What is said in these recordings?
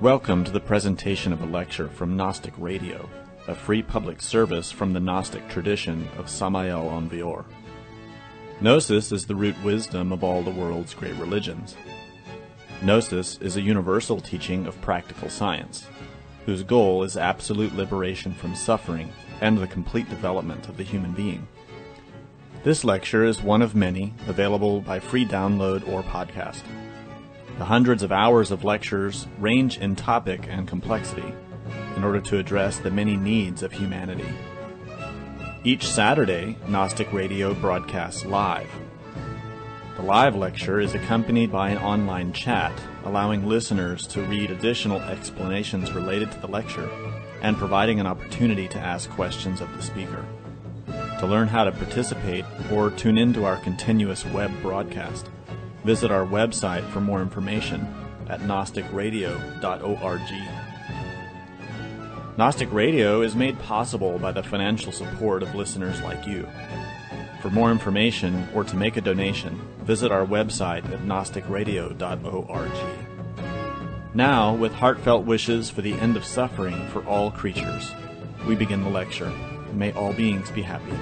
Welcome to the presentation of a lecture from Gnostic Radio, a free public service from the Gnostic tradition of Samael Aun Weor. Gnosis is the root wisdom of all the world's great religions. Gnosis is a universal teaching of practical science, whose goal is absolute liberation from suffering and the complete development of the human being. This lecture is one of many available by free download or podcast. The hundreds of hours of lectures range in topic and complexity in order to address the many needs of humanity. Each Saturday, Gnostic Radio broadcasts live. The live lecture is accompanied by an online chat, allowing listeners to read additional explanations related to the lecture and providing an opportunity to ask questions of the speaker. To learn how to participate or tune into our continuous web broadcast, visit our website for more information at gnosticradio.org. Gnostic Radio is made possible by the financial support of listeners like you. For more information or to make a donation, visit our website at gnosticradio.org. Now, with heartfelt wishes for the end of suffering for all creatures, we begin the lecture. May all beings be happy.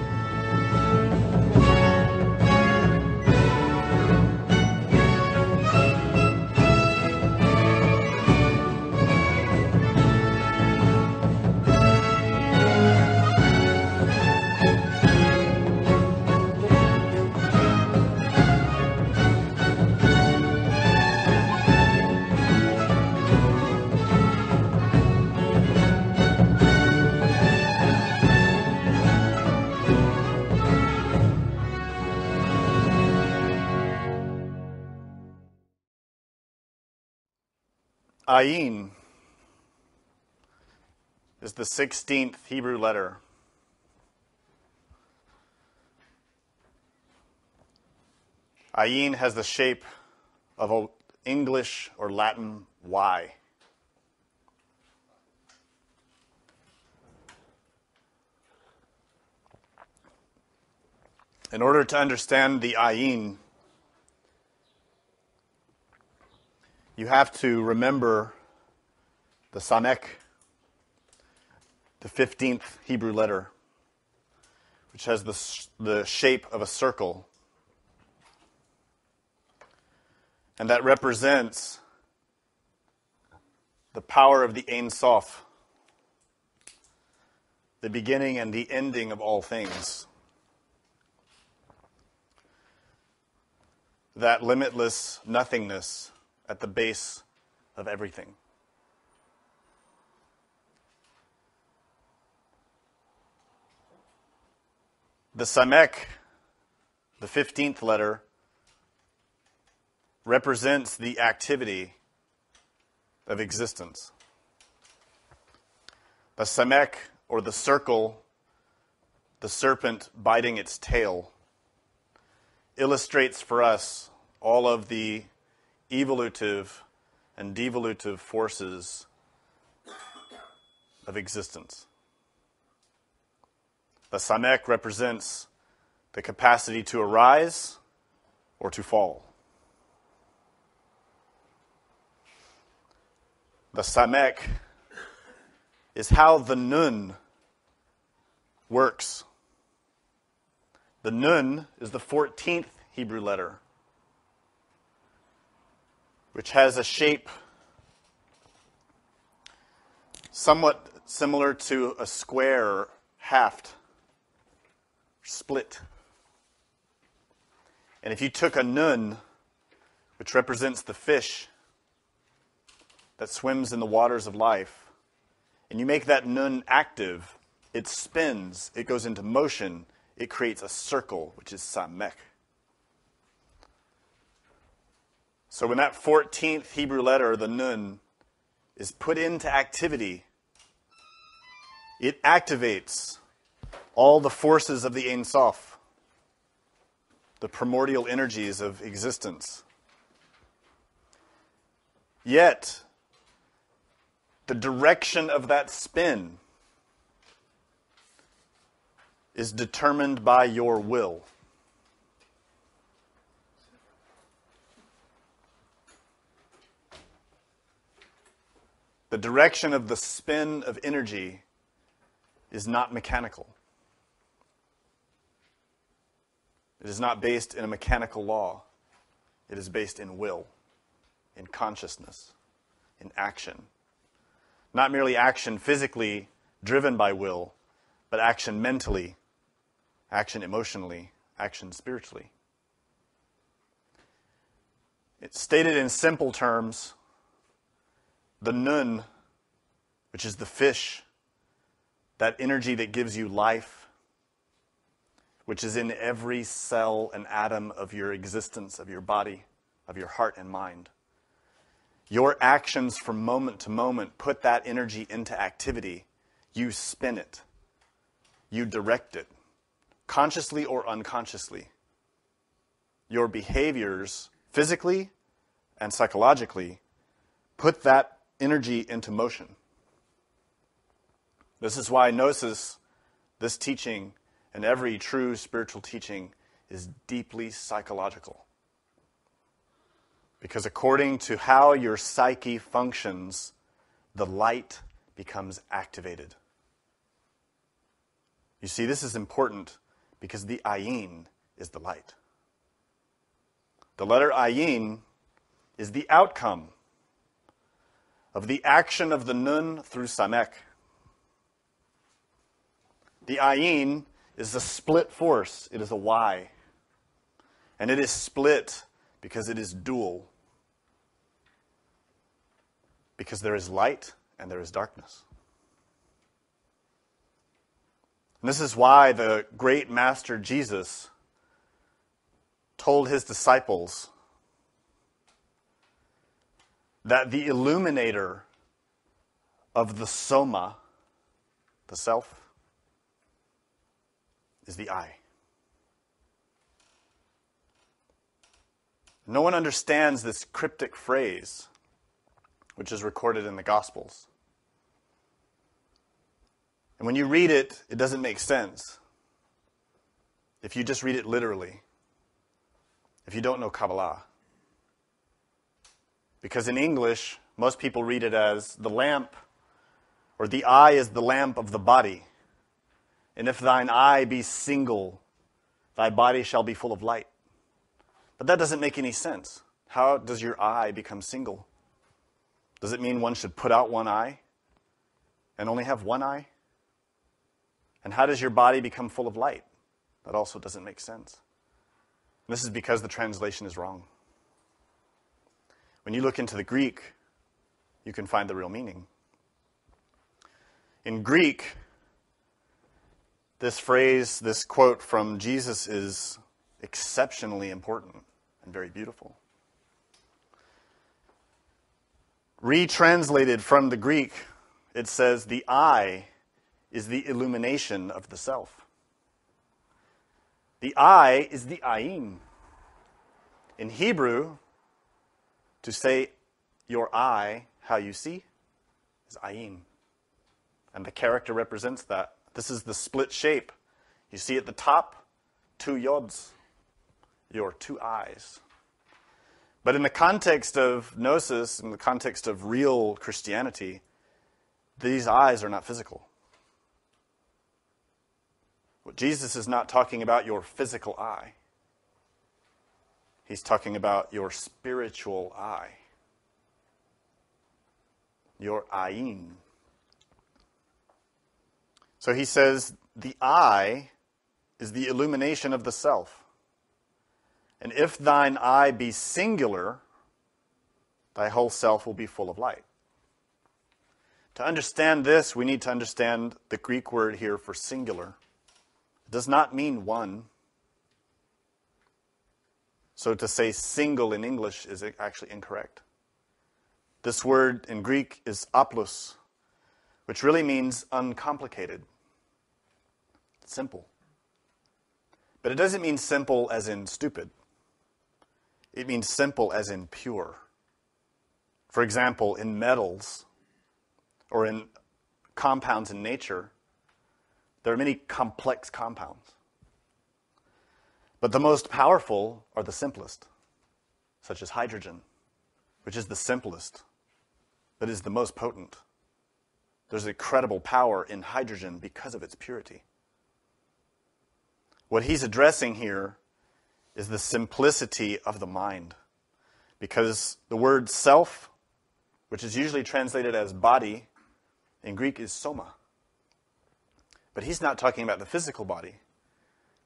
Ayin is the 16th Hebrew letter. Ayin has the shape of an English or Latin Y. In order to understand the Ayin, you have to remember the Samek, the 15th Hebrew letter, which has the shape of a circle. And that represents the power of the Ein Sof, the beginning and the ending of all things. That limitless nothingness at the base of everything. The Samek, the 15th letter, represents the activity of existence. The Samek, or the circle, the serpent biting its tail, illustrates for us all of the evolutive and devolutive forces of existence. The Samek represents the capacity to arise or to fall. The Samek is how the Nun works. The Nun is the 14th Hebrew letter, which has a shape somewhat similar to a square haft, split. And if you took a nun, which represents the fish that swims in the waters of life, and you make that nun active, it spins, it goes into motion, it creates a circle, which is Samek. So when that 14th Hebrew letter, the Nun, is put into activity, it activates all the forces of the Ein Sof, the primordial energies of existence. Yet, the direction of that spin is determined by your will. The direction of the spin of energy is not mechanical. It is not based in a mechanical law. It is based in will, in consciousness, in action. Not merely action physically driven by will, but action mentally, action emotionally, action spiritually. It's stated in simple terms, the nun, which is the fish, that energy that gives you life, which is in every cell and atom of your existence, of your body, of your heart and mind. Your actions from moment to moment put that energy into activity. You spin it. You direct it, consciously or unconsciously. Your behaviors, physically and psychologically, put that energy into motion. This is why Gnosis, this teaching, and every true spiritual teaching is deeply psychological. Because according to how your psyche functions, the light becomes activated. You see, this is important because the Ayin is the light. The letter Ayin is the outcome of the action of the Nun through Samek. The Ayin is the split force. It is a Y. And it is split because it is dual. Because there is light and there is darkness. And this is why the great Master Jesus told his disciples that the illuminator of the soma, the self, is the I. No one understands this cryptic phrase, which is recorded in the Gospels. And when you read it, it doesn't make sense if you just read it literally, if you don't know Kabbalah. Because in English, most people read it as the lamp, or the eye is the lamp of the body. And if thine eye be single, thy body shall be full of light. But that doesn't make any sense. How does your eye become single? Does it mean one should put out one eye and only have one eye? And how does your body become full of light? That also doesn't make sense. And this is because the translation is wrong. When you look into the Greek, you can find the real meaning. In Greek, this phrase, this quote from Jesus is exceptionally important and very beautiful. Retranslated from the Greek, it says, the I is the illumination of the self. The I is the Ayin. In Hebrew, to say your eye, how you see, is Ayin. And the character represents that. This is the split shape. You see at the top, two yods, your two eyes. But in the context of Gnosis, in the context of real Christianity, these eyes are not physical. What Jesus is not talking about your physical eye. He's talking about your spiritual eye. Your Ayin. So he says, the I is the illumination of the self. And if thine eye be singular, thy whole self will be full of light. To understand this, we need to understand the Greek word here for singular. It does not mean one. So to say single in English is actually incorrect. This word in Greek is aplos, which really means uncomplicated. Simple. But it doesn't mean simple as in stupid. It means simple as in pure. For example, in metals or in compounds in nature, there are many complex compounds. But the most powerful are the simplest, such as hydrogen, which is the simplest, but is the most potent. There's incredible power in hydrogen because of its purity. What he's addressing here is the simplicity of the mind, because the word self, which is usually translated as body, in Greek is soma. But he's not talking about the physical body.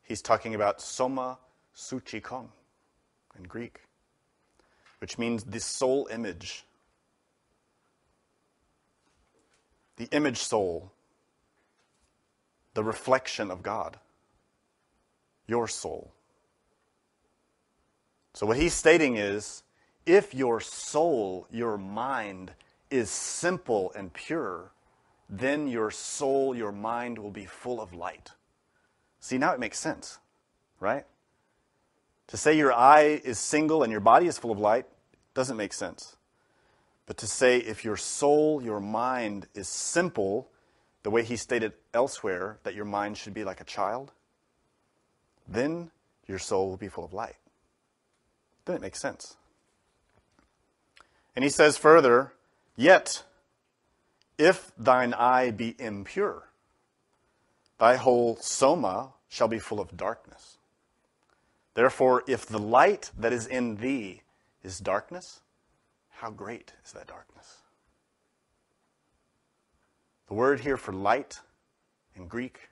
He's talking about soma suchikong in Greek, which means the soul image. The image soul, the reflection of God, your soul. So what he's stating is, if your soul, your mind, is simple and pure, then your soul, your mind will be full of light. See, now it makes sense, right? To say your eye is single and your body is full of light doesn't make sense. But to say if your soul, your mind is simple, the way he stated elsewhere that your mind should be like a child, then your soul will be full of light. Then it makes sense. And he says further, yet, if thine eye be impure, thy whole soma shall be full of darkness. Therefore, if the light that is in thee is darkness, how great is that darkness? The word here for light in Greek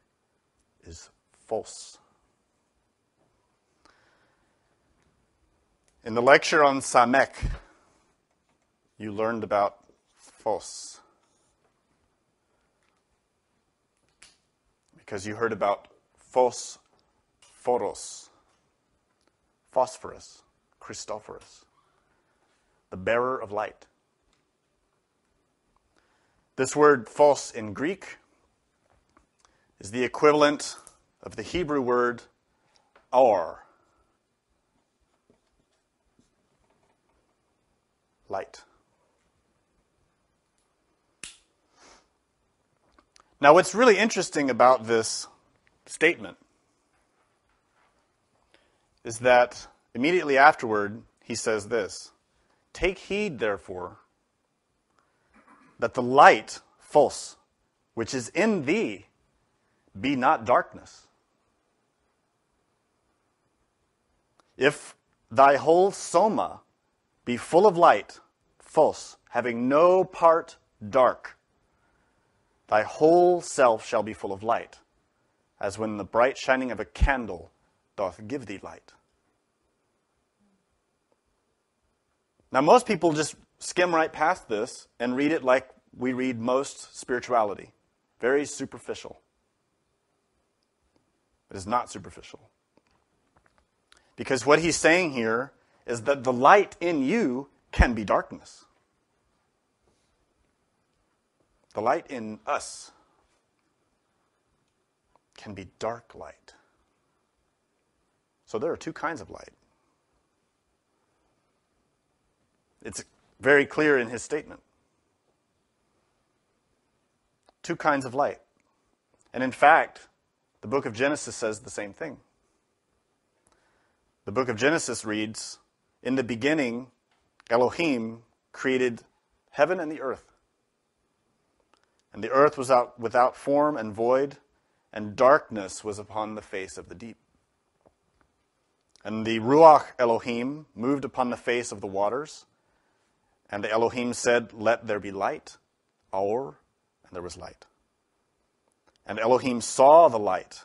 is phos. In the lecture on Samek, you learned about phos. Because you heard about phoros, phosphorus, Christophorus, the bearer of light. This word phos in Greek is the equivalent of the Hebrew word or, light. Now, what's really interesting about this statement is that immediately afterward, he says this, take heed, therefore, that the light, phos, which is in thee, be not darkness. If thy whole soma be full of light, phos, having no part dark, thy whole self shall be full of light, as when the bright shining of a candle doth give thee light. Now, most people just skim right past this and read it like we read most spirituality. Very superficial. It is not superficial. Because what he's saying here is that the light in you can be darkness. The light in us can be dark light. So there are two kinds of light. It's very clear in his statement. Two kinds of light. And in fact, the book of Genesis says the same thing. The book of Genesis reads, in the beginning, Elohim created heaven and the earth. And the earth was without form and void, and darkness was upon the face of the deep. And the Ruach Elohim moved upon the face of the waters, and the Elohim said, let there be light, and there was light. And Elohim saw the light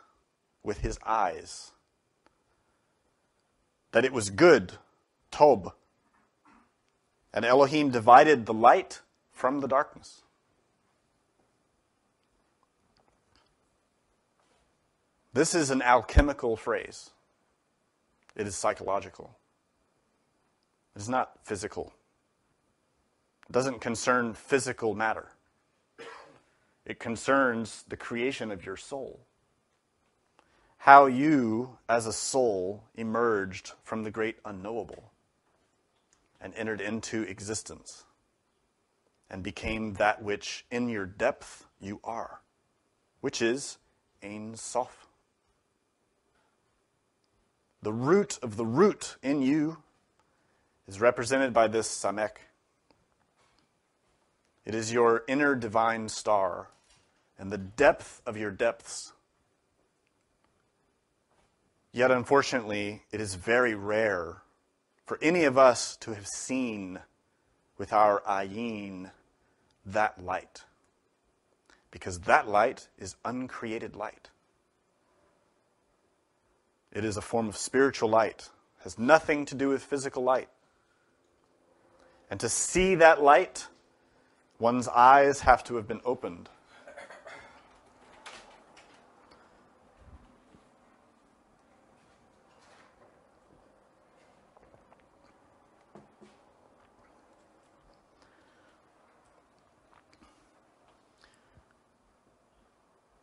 with his eyes, that it was good, tob. And Elohim divided the light from the darkness. This is an alchemical phrase. It is psychological. It is not physical. It doesn't concern physical matter. It concerns the creation of your soul. How you, as a soul, emerged from the great unknowable and entered into existence and became that which in your depth you are, which is Ein Sof. The root of the root in you is represented by this Samek. It is your inner divine star and the depth of your depths. Yet, unfortunately, it is very rare for any of us to have seen with our Ayin that light. Because that light is uncreated light. It is a form of spiritual light. It has nothing to do with physical light. And to see that light, one's eyes have to have been opened.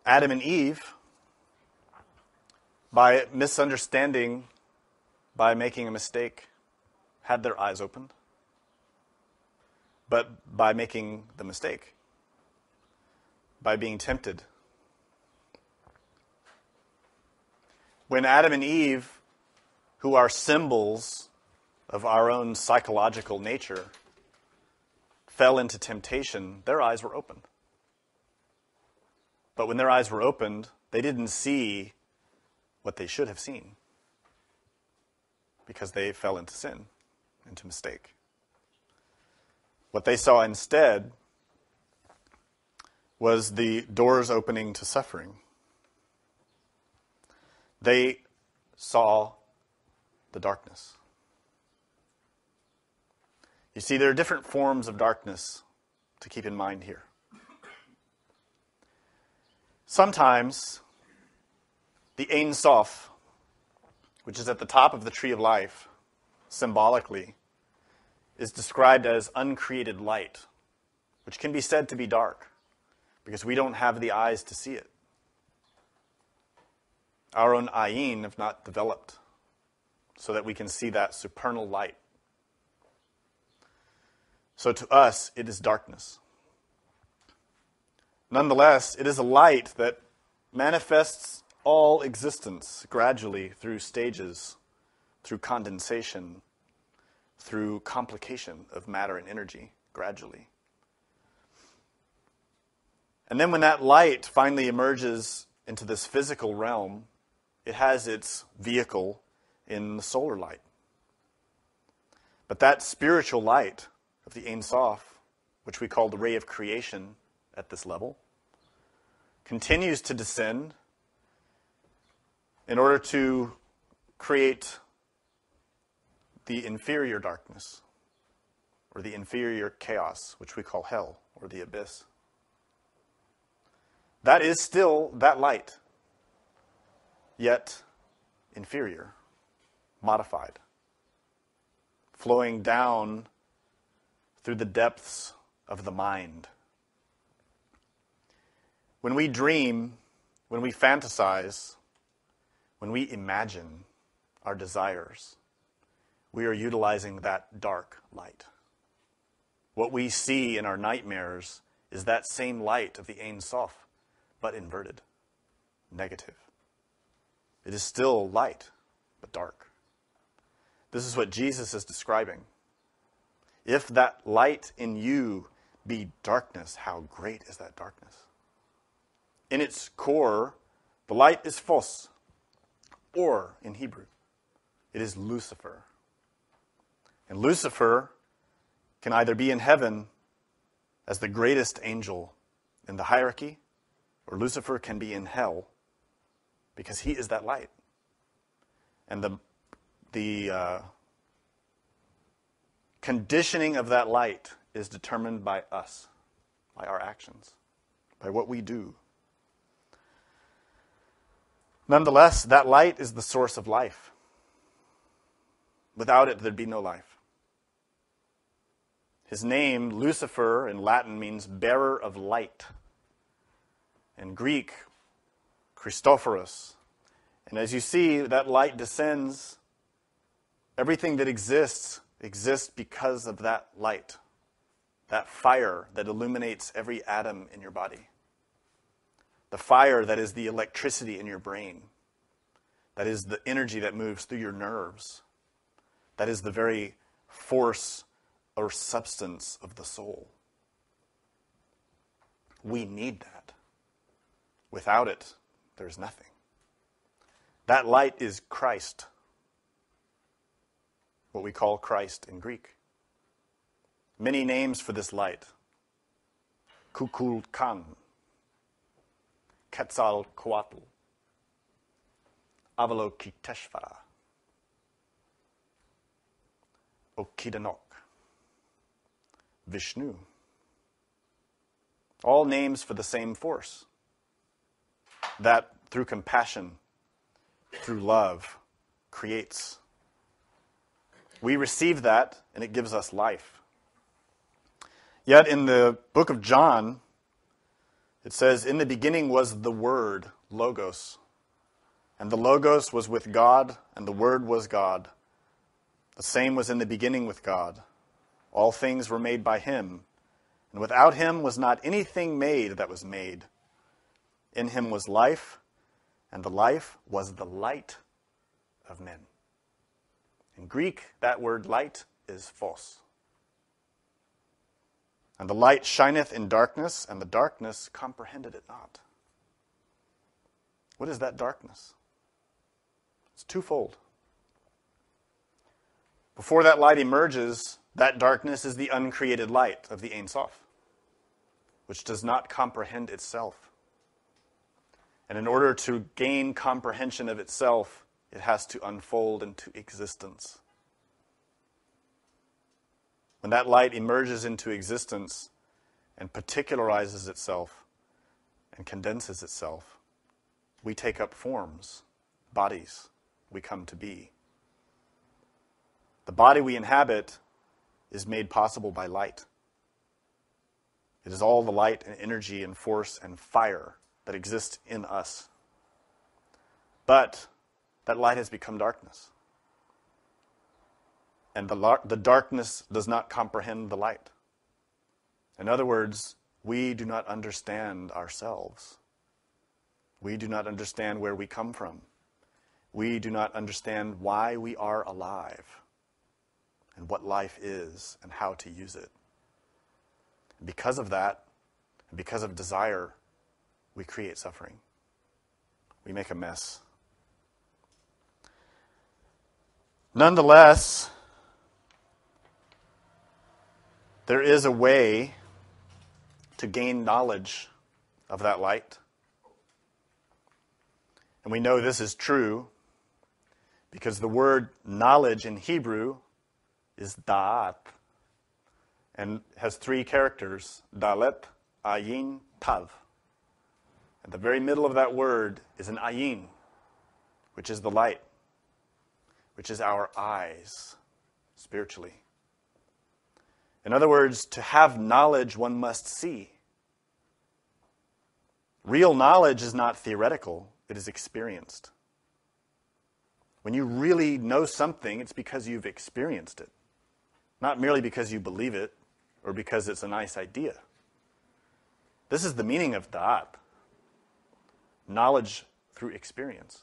Adam and Eve, by misunderstanding, by making a mistake, had their eyes opened. But by making the mistake, by being tempted. When Adam and Eve, who are symbols of our own psychological nature, fell into temptation, their eyes were opened. But when their eyes were opened, they didn't see what they should have seen because they fell into sin, into mistake. What they saw instead was the doors opening to suffering. They saw the darkness. You see, there are different forms of darkness to keep in mind here. Sometimes the Ein Sof, which is at the top of the tree of life, symbolically, is described as uncreated light, which can be said to be dark, because we don't have the eyes to see it. Our own Ayin have not developed so that we can see that supernal light. So to us, it is darkness. Nonetheless, it is a light that manifests all existence gradually through stages, through condensation, through complication of matter and energy, gradually. And then when that light finally emerges into this physical realm, it has its vehicle in the solar light. But that spiritual light of the Ein Sof, which we call the ray of creation at this level, continues to descend in order to create the inferior darkness, or the inferior chaos, which we call hell, or the abyss. That is still that light, yet inferior, modified, flowing down through the depths of the mind. When we dream, when we fantasize, when we imagine our desires, we are utilizing that dark light. What we see in our nightmares is that same light of the Ein Sof, but inverted, negative. It is still light, but dark. This is what Jesus is describing. If that light in you be darkness, how great is that darkness? In its core, the light is Phos, or in Hebrew, it is Lucifer. And Lucifer can either be in heaven as the greatest angel in the hierarchy, or Lucifer can be in hell because he is that light. And the conditioning of that light is determined by us, by our actions, by what we do. Nonetheless, that light is the source of life. Without it, there'd be no life. His name, Lucifer, in Latin means bearer of light. In Greek, Christophorus. And as you see, that light descends. Everything that exists because of that light, that fire that illuminates every atom in your body. The fire that is the electricity in your brain, that is the energy that moves through your nerves, that is the very force or substance of the soul. We need that. Without it, there's nothing. That light is Christ, what we call Christ in Greek. Many names for this light. Kukulkan, Quetzalcoatl, Avalokiteshvara, Okidanok, Vishnu. All names for the same force that through compassion, through love, creates. We receive that and it gives us life. Yet in the book of John, it says, in the beginning was the Word, Logos. And the Logos was with God, and the Word was God. The same was in the beginning with God. All things were made by him, and without him was not anything made that was made. In him was life, and the life was the light of men. In Greek, that word light is phos. And the light shineth in darkness, and the darkness comprehended it not. What is that darkness? It's twofold. Before that light emerges, that darkness is the uncreated light of the Ein Sof, which does not comprehend itself. And in order to gain comprehension of itself, it has to unfold into existence. When that light emerges into existence and particularizes itself and condenses itself, we take up forms, bodies, we come to be. The body we inhabit is made possible by light. It is all the light and energy and force and fire that exists in us. But that light has become darkness. And the darkness does not comprehend the light. In other words, we do not understand ourselves. We do not understand where we come from. We do not understand why we are alive and what life is and how to use it. And because of that, and because of desire, we create suffering. We make a mess. Nonetheless, there is a way to gain knowledge of that light. And we know this is true because the word knowledge in Hebrew is da'at and has three characters, dalet, ayin, tav. At the very middle of that word is an ayin, which is the light, which is our eyes, spiritually. In other words, to have knowledge, one must see. Real knowledge is not theoretical, it is experienced. When you really know something, it's because you've experienced it, not merely because you believe it or because it's a nice idea. This is the meaning of da'at, knowledge through experience.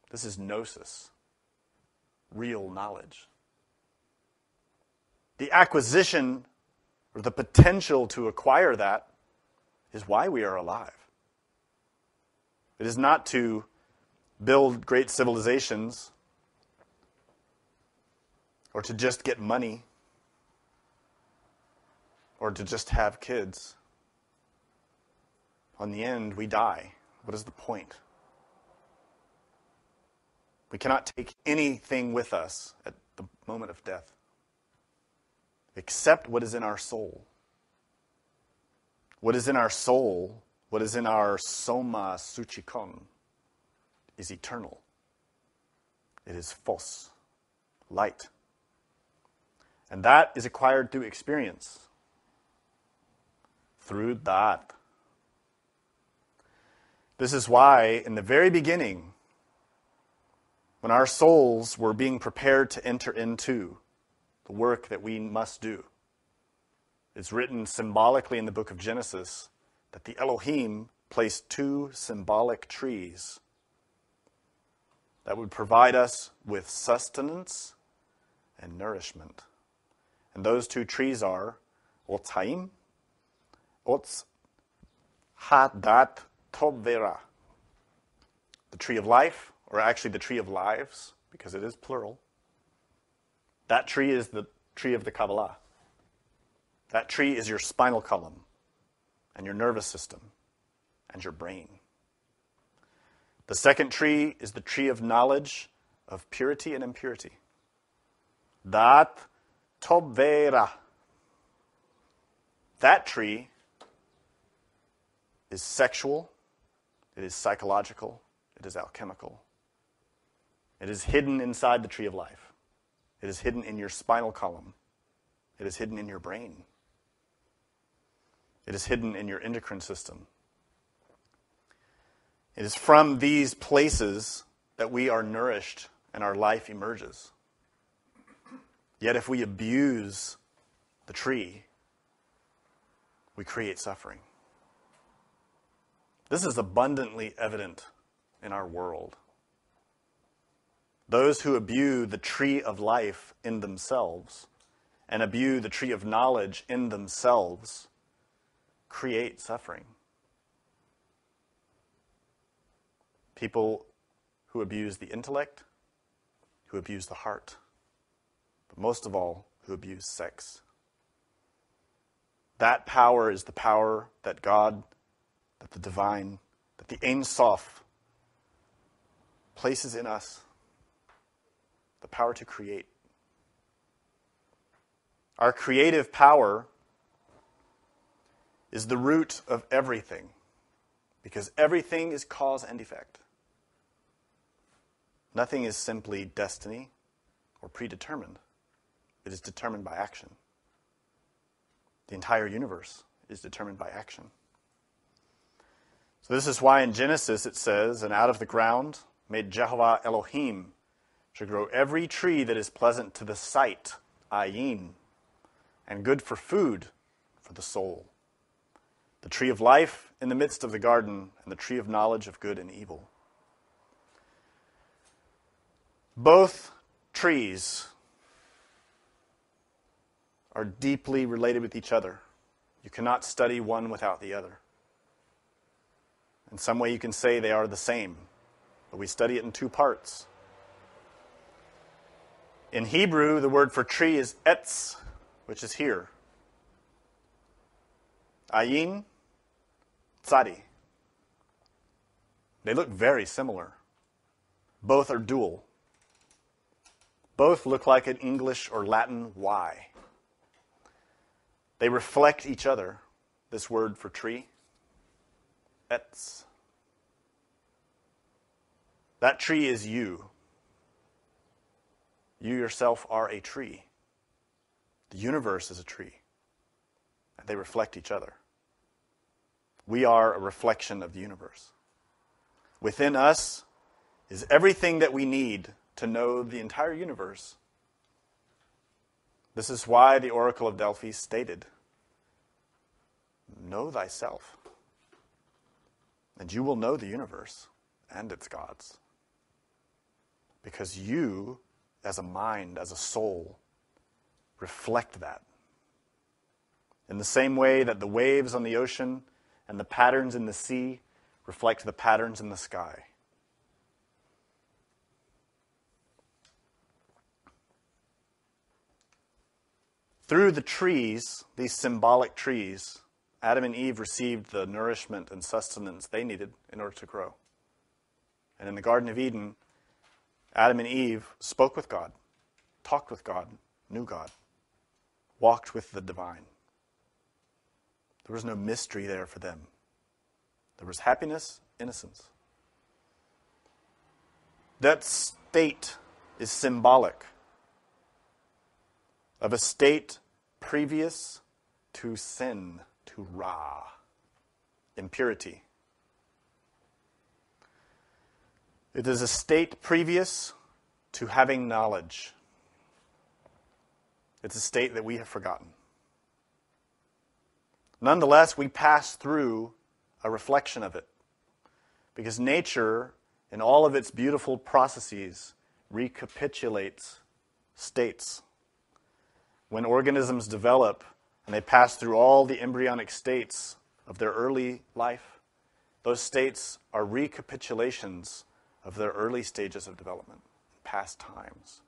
This is gnosis, real knowledge. The acquisition or the potential to acquire that is why we are alive. It is not to build great civilizations or to just get money or to just have kids. On the end, we die. What is the point? We cannot take anything with us at the moment of death except what is in our soul. What is in our soul, what is in our soma suchikon, is eternal. It is phos, light. And that is acquired through experience, through da'at. This is why, in the very beginning, when our souls were being prepared to enter into the work that we must do, it's written symbolically in the book of Genesis that the Elohim placed two symbolic trees that would provide us with sustenance and nourishment. And those two trees are Otz Haim, Otz Hadat Tovera. The tree of life, or actually the tree of lives, because it is plural. That tree is the tree of the Kabbalah. That tree is your spinal column and your nervous system and your brain. The second tree is the tree of knowledge of purity and impurity. Dat Tovera. That tree is sexual, it is psychological, it is alchemical. It is hidden inside the tree of life. It is hidden in your spinal column. It is hidden in your brain. It is hidden in your endocrine system. It is from these places that we are nourished and our life emerges. Yet if we abuse the tree, we create suffering. This is abundantly evident in our world. Those who abuse the tree of life in themselves and abuse the tree of knowledge in themselves create suffering. People who abuse the intellect, who abuse the heart, but most of all, who abuse sex. That power is the power that God, that the divine, that the Ein Sof places in us. The power to create. Our creative power is the root of everything, because everything is cause and effect. Nothing is simply destiny or predetermined. It is determined by action. The entire universe is determined by action. So this is why in Genesis it says, "And out of the ground made Jehovah Elohim to grow every tree that is pleasant to the sight, Ayin, and good for food for the soul. The tree of life in the midst of the garden, and the tree of knowledge of good and evil." Both trees are deeply related with each other. You cannot study one without the other. In some way you can say they are the same, but we study it in two parts. In Hebrew, the word for tree is etz, which is here. Ayin, tzadi. They look very similar. Both are dual. Both look like an English or Latin Y. They reflect each other, this word for tree, etz. That tree is you. You yourself are a tree. The universe is a tree. And they reflect each other. We are a reflection of the universe. Within us is everything that we need to know the entire universe. This is why the Oracle of Delphi stated, "Know thyself, and you will know the universe and its gods." Because you, as a mind, as a soul, reflect that. In the same way that the waves on the ocean and the patterns in the sea reflect the patterns in the sky. Through the trees, these symbolic trees, Adam and Eve received the nourishment and sustenance they needed in order to grow. And in the Garden of Eden, Adam and Eve spoke with God, talked with God, knew God, walked with the divine. There was no mystery there for them. There was happiness, innocence. That state is symbolic of a state previous to sin, to Ra, impurity. It is a state previous to having knowledge. It's a state that we have forgotten. Nonetheless, we pass through a reflection of it, because nature, in all of its beautiful processes, recapitulates states. When organisms develop and they pass through all the embryonic states of their early life, those states are recapitulations of their early stages of development, past times.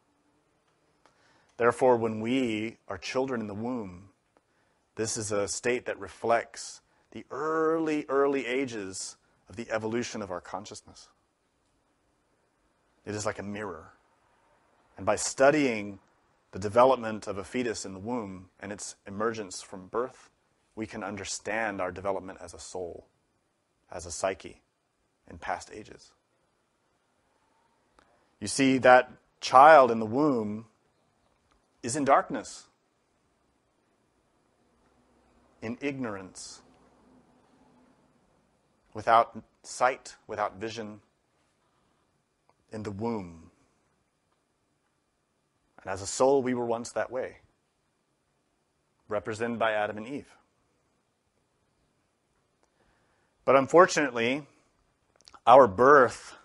Therefore, when we are children in the womb, this is a state that reflects the early ages of the evolution of our consciousness. It is like a mirror. And by studying the development of a fetus in the womb and its emergence from birth, we can understand our development as a soul, as a psyche, in past ages. You see, that child in the womb is in darkness, in ignorance, without sight, without vision, in the womb. And as a soul, we were once that way, represented by Adam and Eve. But unfortunately, our birth,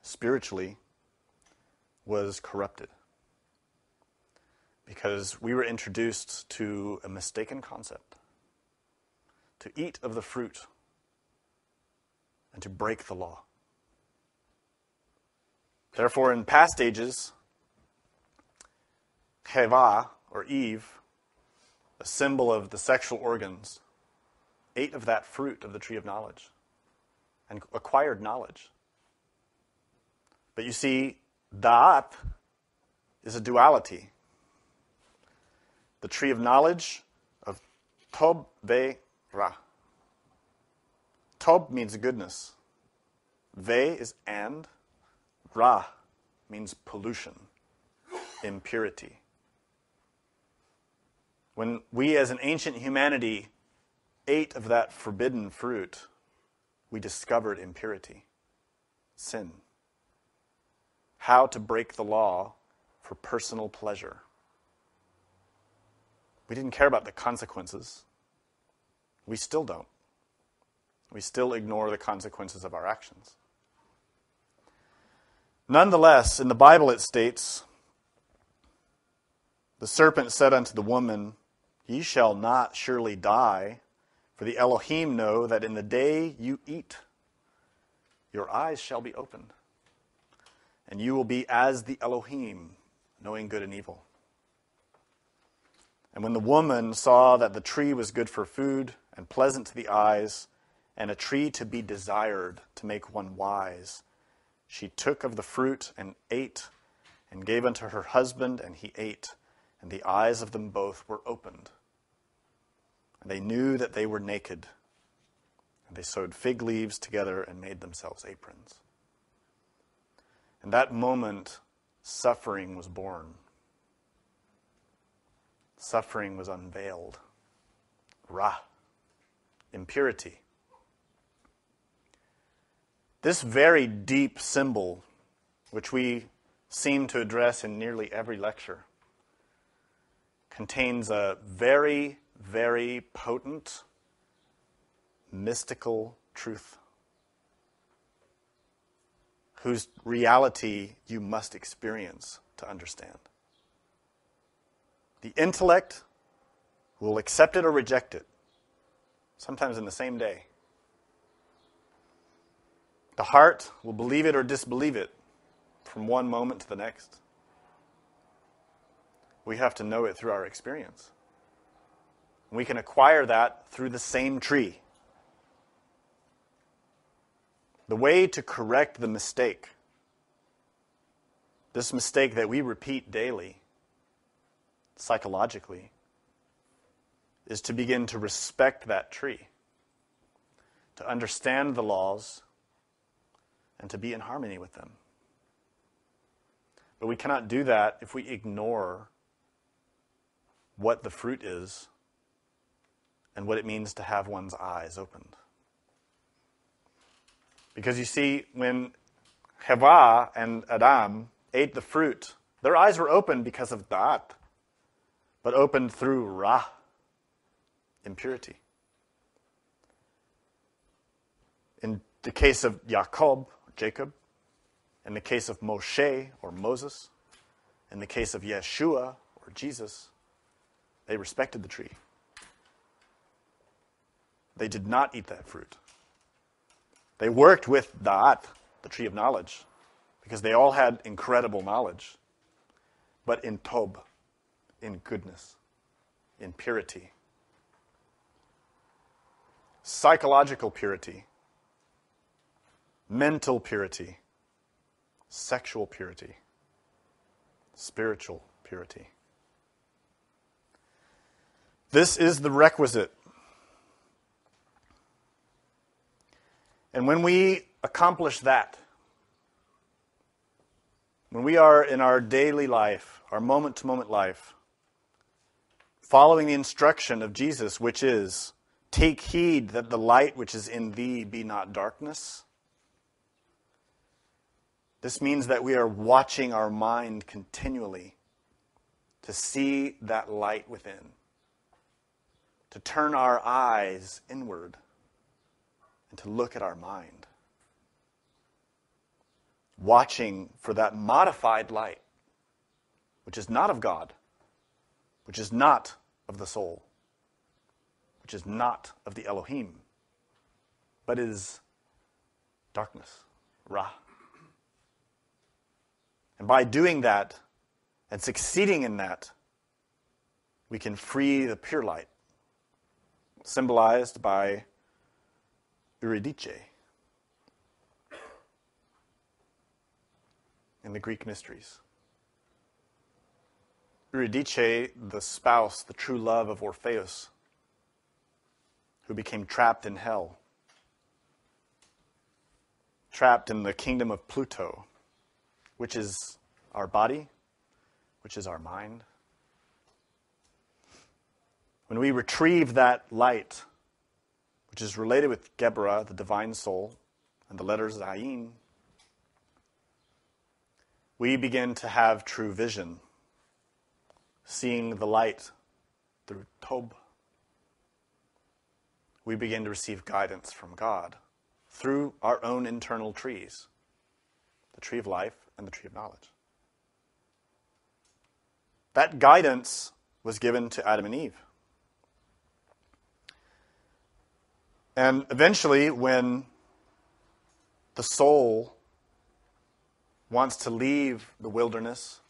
spiritually, was corrupted, because we were introduced to a mistaken concept, to eat of the fruit and to break the law. Therefore, in past ages, Chava, or Eve, a symbol of the sexual organs, ate of that fruit of the tree of knowledge and acquired knowledge. But you see, Da'at is a duality. The tree of knowledge of Tob, Ve, Ra. Tob means goodness. Ve is and. Ra means pollution, impurity. When we as an ancient humanity ate of that forbidden fruit, we discovered impurity, sin. How to break the law for personal pleasure. We didn't care about the consequences. We still don't. We still ignore the consequences of our actions. Nonetheless, in the Bible it states, the serpent said unto the woman, Ye shall not surely die, for the Elohim know that in the day you eat, your eyes shall be opened, and you will be as the Elohim, knowing good and evil. And when the woman saw that the tree was good for food, and pleasant to the eyes, and a tree to be desired to make one wise, she took of the fruit and ate, and gave unto her husband, and he ate, and the eyes of them both were opened. And they knew that they were naked, and they sewed fig leaves together and made themselves aprons. In that moment, suffering was born. Suffering was unveiled. Ra, impurity. This very deep symbol, which we seem to address in nearly every lecture, contains a very, very potent, mystical truth, whose reality you must experience to understand. The intellect will accept it or reject it, sometimes in the same day. The heart will believe it or disbelieve it from one moment to the next. We have to know it through our experience. We can acquire that through the same tree. The way to correct the mistake, this mistake that we repeat daily, psychologically, is to begin to respect that tree, to understand the laws, and to be in harmony with them. But we cannot do that if we ignore what the fruit is and what it means to have one's eyes opened. Because you see, when Chava and Adam ate the fruit, their eyes were opened because of Da'at, but opened through Ra, impurity. In the case of Jacob, in the case of Moshe or Moses, in the case of Yeshua or Jesus, they respected the tree. They did not eat that fruit. They worked with Da'at, the tree of knowledge, because they all had incredible knowledge, but in Tob, in goodness, in purity. Psychological purity, mental purity, sexual purity, spiritual purity. This is the requisite. And when we accomplish that, when we are in our daily life, our moment-to-moment life, following the instruction of Jesus, which is, take heed that the light which is in thee be not darkness. This means that we are watching our mind continually to see that light within, to turn our eyes inward and to look at our mind, watching for that modified light, which is not of God, which is not of the soul, which is not of the Elohim, but is darkness, Ra. And by doing that and succeeding in that, we can free the pure light, symbolized by Eurydice in the Greek mysteries. Eurydice, the spouse, the true love of Orpheus, who became trapped in hell, trapped in the kingdom of Pluto, which is our body, which is our mind. When we retrieve that light, which is related with Geburah, the divine soul, and the letters Ayin, we begin to have true vision, seeing the light through Tob. We begin to receive guidance from God through our own internal trees, the tree of life and the tree of knowledge. That guidance was given to Adam and Eve. And eventually, when the soul wants to leave the wilderness,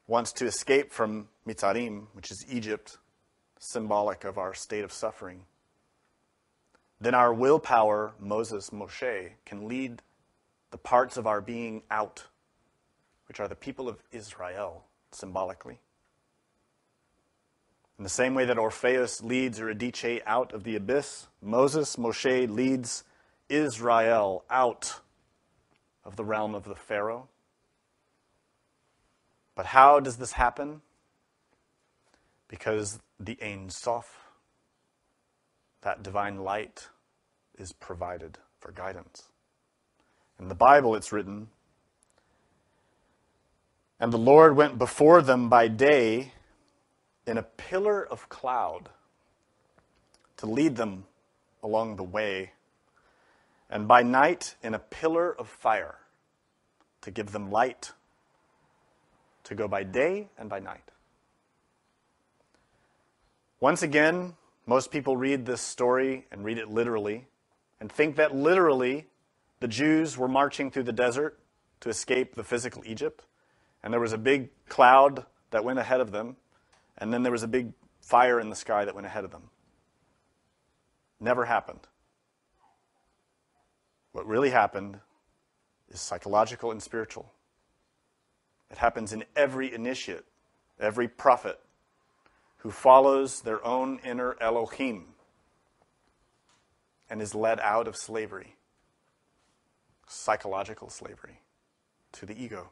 wants to escape from Mitzarim, which is Egypt, symbolic of our state of suffering, then our willpower, Moses, Moshe, can lead the parts of our being out, which are the people of Israel, symbolically. In the same way that Orpheus leads Eurydice out of the abyss, Moses, Moshe, leads Israel out of the realm of the Pharaoh. But how does this happen? Because the Ein Sof, that divine light, is provided for guidance. In the Bible it's written, "And the Lord went before them by day in a pillar of cloud to lead them along the way, and by night in a pillar of fire to give them light, to go by day and by night." Once again, most people read this story and read it literally and think that literally the Jews were marching through the desert to escape the physical Egypt, and there was a big cloud that went ahead of them, and then there was a big fire in the sky that went ahead of them. Never happened. What really happened is psychological and spiritual. It happens in every initiate, every prophet who follows their own inner Elohim and is led out of slavery, psychological slavery, to the ego,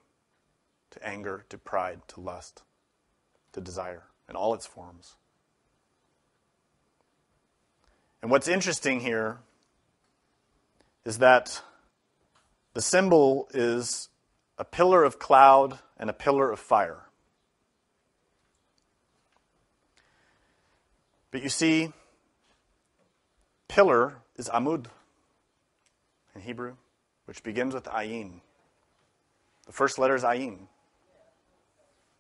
to anger, to pride, to lust, to desire, in all its forms. And what's interesting here is that the symbol is a pillar of cloud and a pillar of fire. But you see, pillar is amud in Hebrew, which begins with ayin. The first letter is ayin.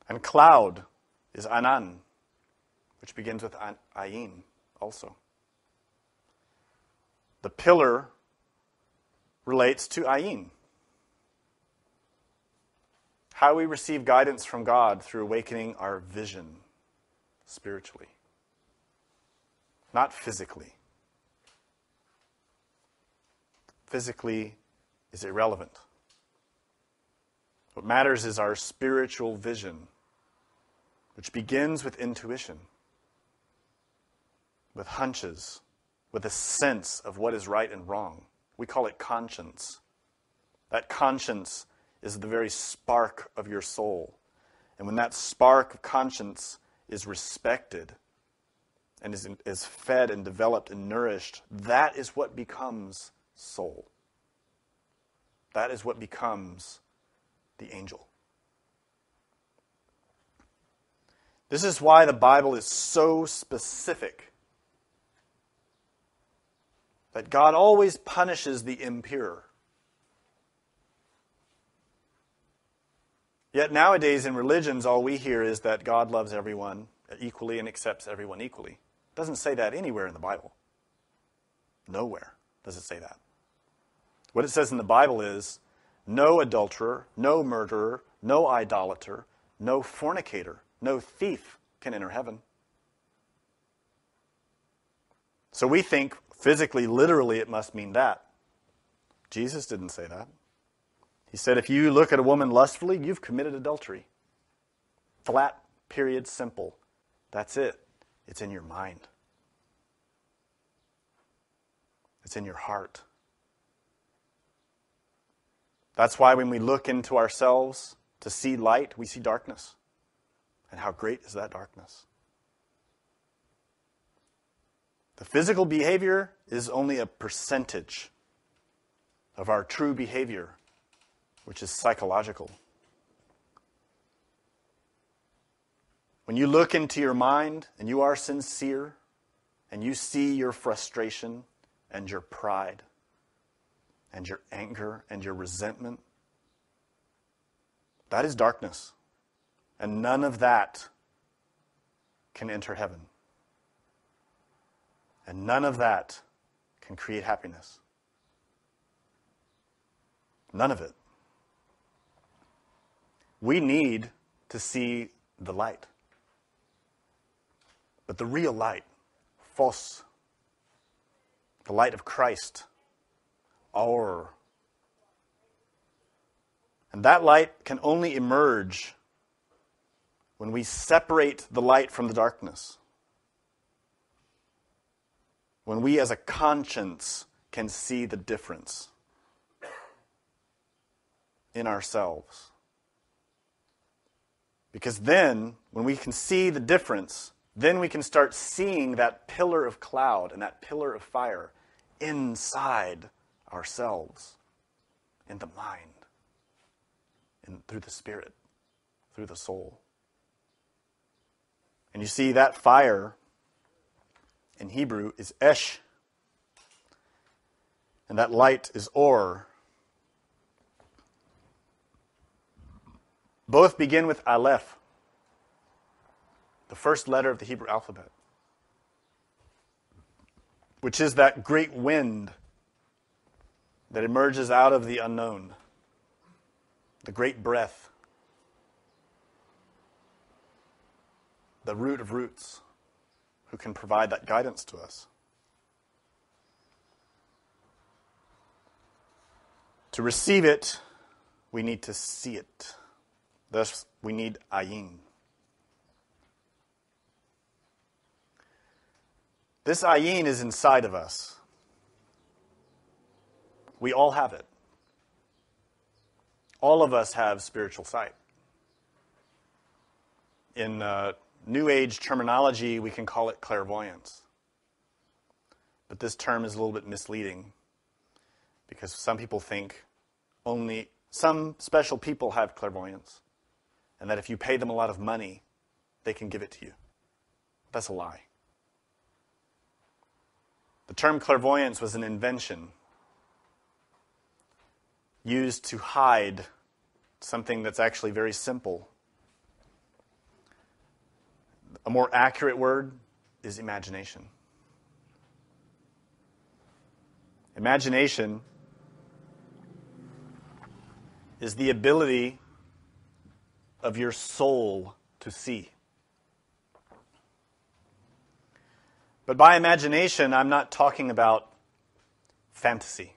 And cloud is anan, which begins with ayin also. The pillar relates to Ayin. How we receive guidance from God through awakening our vision spiritually, not physically. Physically is irrelevant. What matters is our spiritual vision, which begins with intuition, with hunches, with a sense of what is right and wrong. We call it conscience. That conscience is the very spark of your soul. And when that spark of conscience is respected and is fed and developed and nourished, that is what becomes soul. That is what becomes the angel. This is why the Bible is so specific that God always punishes the impure. Yet nowadays in religions, all we hear is that God loves everyone equally and accepts everyone equally. It doesn't say that anywhere in the Bible. Nowhere does it say that. What it says in the Bible is, no adulterer, no murderer, no idolater, no fornicator, no thief can enter heaven. So we think physically, literally, it must mean that. Jesus didn't say that. He said, if you look at a woman lustfully, you've committed adultery. Flat, period, simple. That's it. It's in your mind. It's in your heart. That's why when we look into ourselves to see light, we see darkness. And how great is that darkness? The physical behavior is only a percentage of our true behavior, which is psychological. When you look into your mind and you are sincere and you see your frustration and your pride and your anger and your resentment, that is darkness. And none of that can enter heaven. And none of that can create happiness. None of it. We need to see the light. But the real light, Phos, the light of Christ, Aur. And that light can only emerge when we separate the light from the darkness. When we as a conscience can see the difference in ourselves. Because then, when we can see the difference, then we can start seeing that pillar of cloud and that pillar of fire inside ourselves, in the mind, and through the spirit, through the soul. And you see that fire in Hebrew is Esh, and that light is Or. Both begin with Aleph, the first letter of the Hebrew alphabet, which is that great wind that emerges out of the unknown, the great breath, the root of roots, who can provide that guidance to us. To receive it, we need to see it. Thus, we need Ayin. This Ayin is inside of us. We all have it. All of us have spiritual sight. In New Age terminology, we can call it clairvoyance. But this term is a little bit misleading because some people think only some special people have clairvoyance, and that if you pay them a lot of money, they can give it to you. That's a lie. The term clairvoyance was an invention used to hide something that's actually very simple. A more accurate word is imagination. Imagination is the ability of your soul to see. But by imagination, I'm not talking about fantasy.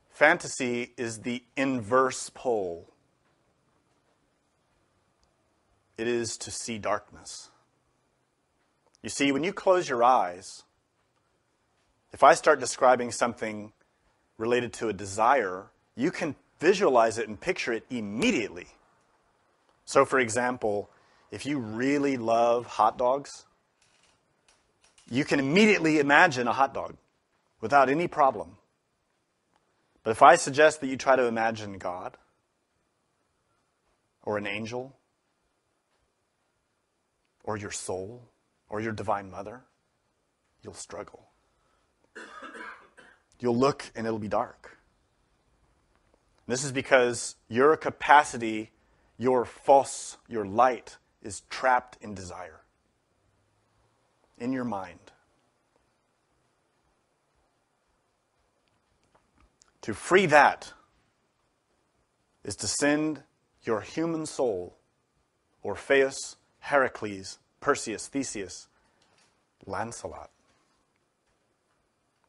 Fantasy is the inverse pole. It is to see darkness. You see, when you close your eyes, if I start describing something related to a desire, you can visualize it and picture it immediately. So, for example, if you really love hot dogs, you can immediately imagine a hot dog without any problem. But if I suggest that you try to imagine God or an angel or your soul or your divine mother, you'll struggle. You'll look and it'll be dark. This is because your capacity, your phos, your light, is trapped in desire, in your mind. To free that is to send your human soul, Orpheus, Heracles, Perseus, Theseus, Lancelot.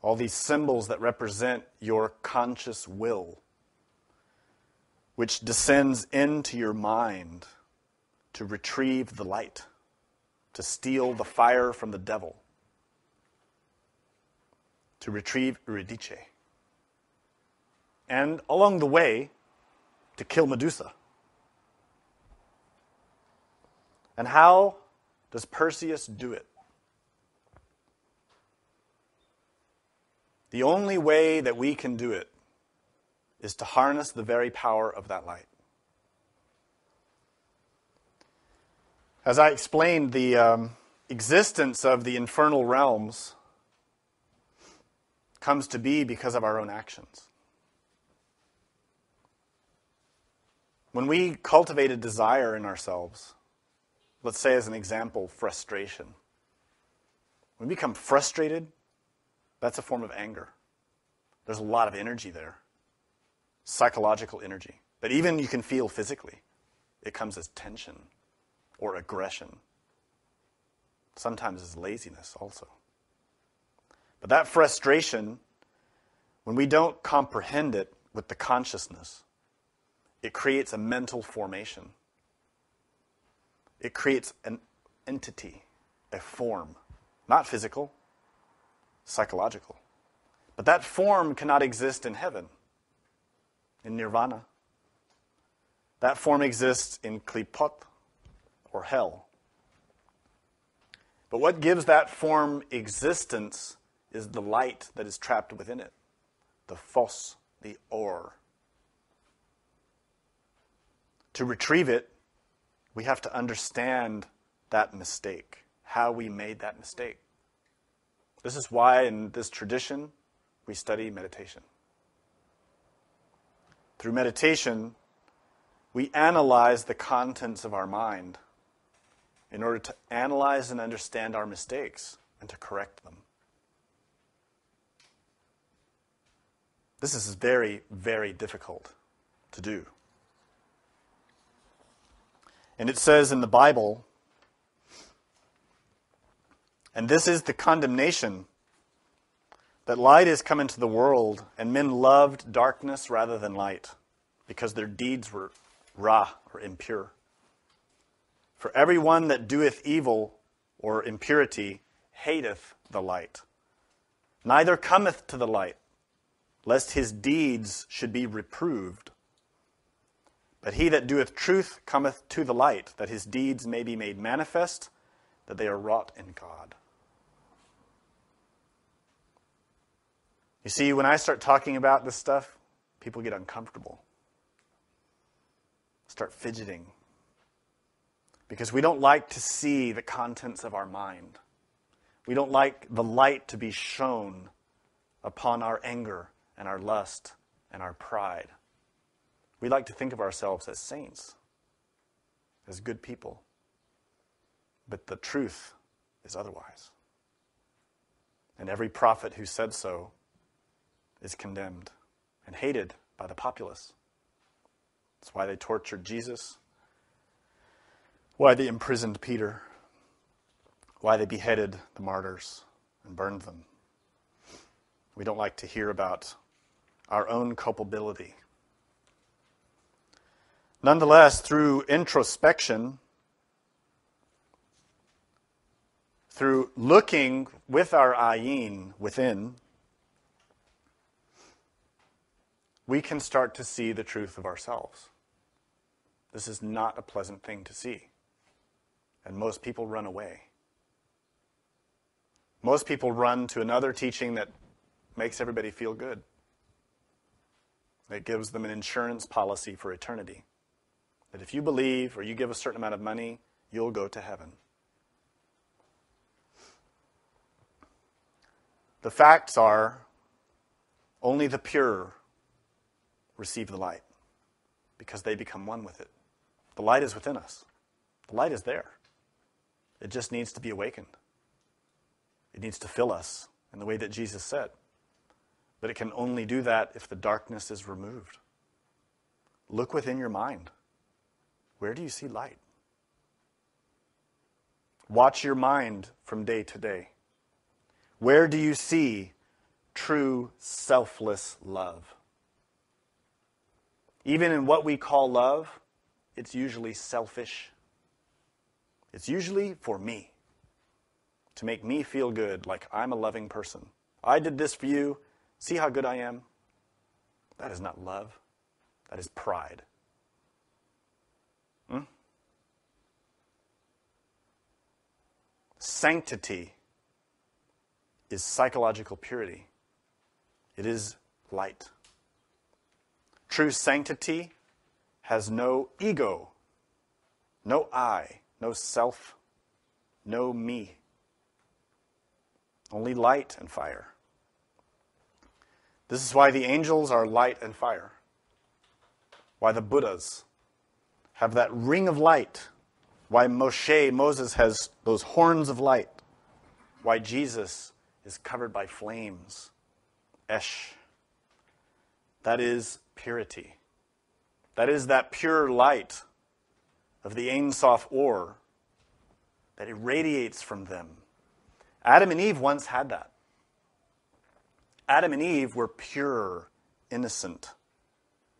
All these symbols that represent your conscious will, which descends into your mind to retrieve the light, to steal the fire from the devil, to retrieve Eurydice, and along the way, to kill Medusa. And how does Perseus do it? The only way that we can do it is to harness the very power of that light. As I explained, the existence of the infernal realms comes to be because of our own actions. When we cultivate a desire in ourselves, let's say as an example, frustration. When we become frustrated, that's a form of anger. There's a lot of energy there, psychological energy, that even you can feel physically. It comes as tension or aggression. Sometimes as laziness also. But that frustration, when we don't comprehend it with the consciousness, it creates a mental formation. It creates an entity, a form, not physical, psychological. But that form cannot exist in heaven, in nirvana. That form exists in klipot, or hell. But what gives that form existence is the light that is trapped within it, the phos, the or. To retrieve it, we have to understand that mistake, how we made that mistake. This is why in this tradition we study meditation. Through meditation, we analyze the contents of our mind in order to analyze and understand our mistakes and to correct them. This is very, very difficult to do. And it says in the Bible, and this is the condemnation, that light is come into the world, and men loved darkness rather than light, because their deeds were ra, or impure. For everyone that doeth evil, or impurity, hateth the light, neither cometh to the light, lest his deeds should be reproved. But he that doeth truth cometh to the light, that his deeds may be made manifest, that they are wrought in God. You see, when I start talking about this stuff, people get uncomfortable. Start fidgeting. Because we don't like to see the contents of our mind. We don't like the light to be shown upon our anger and our lust and our pride. We like to think of ourselves as saints, as good people. But the truth is otherwise. And every prophet who said so is condemned and hated by the populace. That's why they tortured Jesus, why they imprisoned Peter, why they beheaded the martyrs and burned them. We don't like to hear about our own culpability. Nonetheless, through introspection, through looking with our Ayin within, we can start to see the truth of ourselves. This is not a pleasant thing to see. And most people run away. Most people run to another teaching that makes everybody feel good. It gives them an insurance policy for eternity. That if you believe or you give a certain amount of money, you'll go to heaven. The facts are, only the pure receive the light because they become one with it. The light is within us. The light is there. It just needs to be awakened. It needs to fill us in the way that Jesus said. But it can only do that if the darkness is removed. Look within your mind. Where do you see light? Watch your mind from day to day. Where do you see true selfless love? Even in what we call love, it's usually selfish. It's usually for me, to make me feel good, like I'm a loving person. I did this for you. See how good I am? That is not love. That is pride. Sanctity is psychological purity. It is light. True sanctity has no ego, no I, no self, no me. Only light and fire. This is why the angels are light and fire. Why the Buddhas have that ring of light. Why Moses has those horns of light. Why Jesus is covered by flames. Esh. That is purity. That is that pure light of the Ein Sof Or that irradiates from them. Adam and Eve once had that. Adam and Eve were pure, innocent.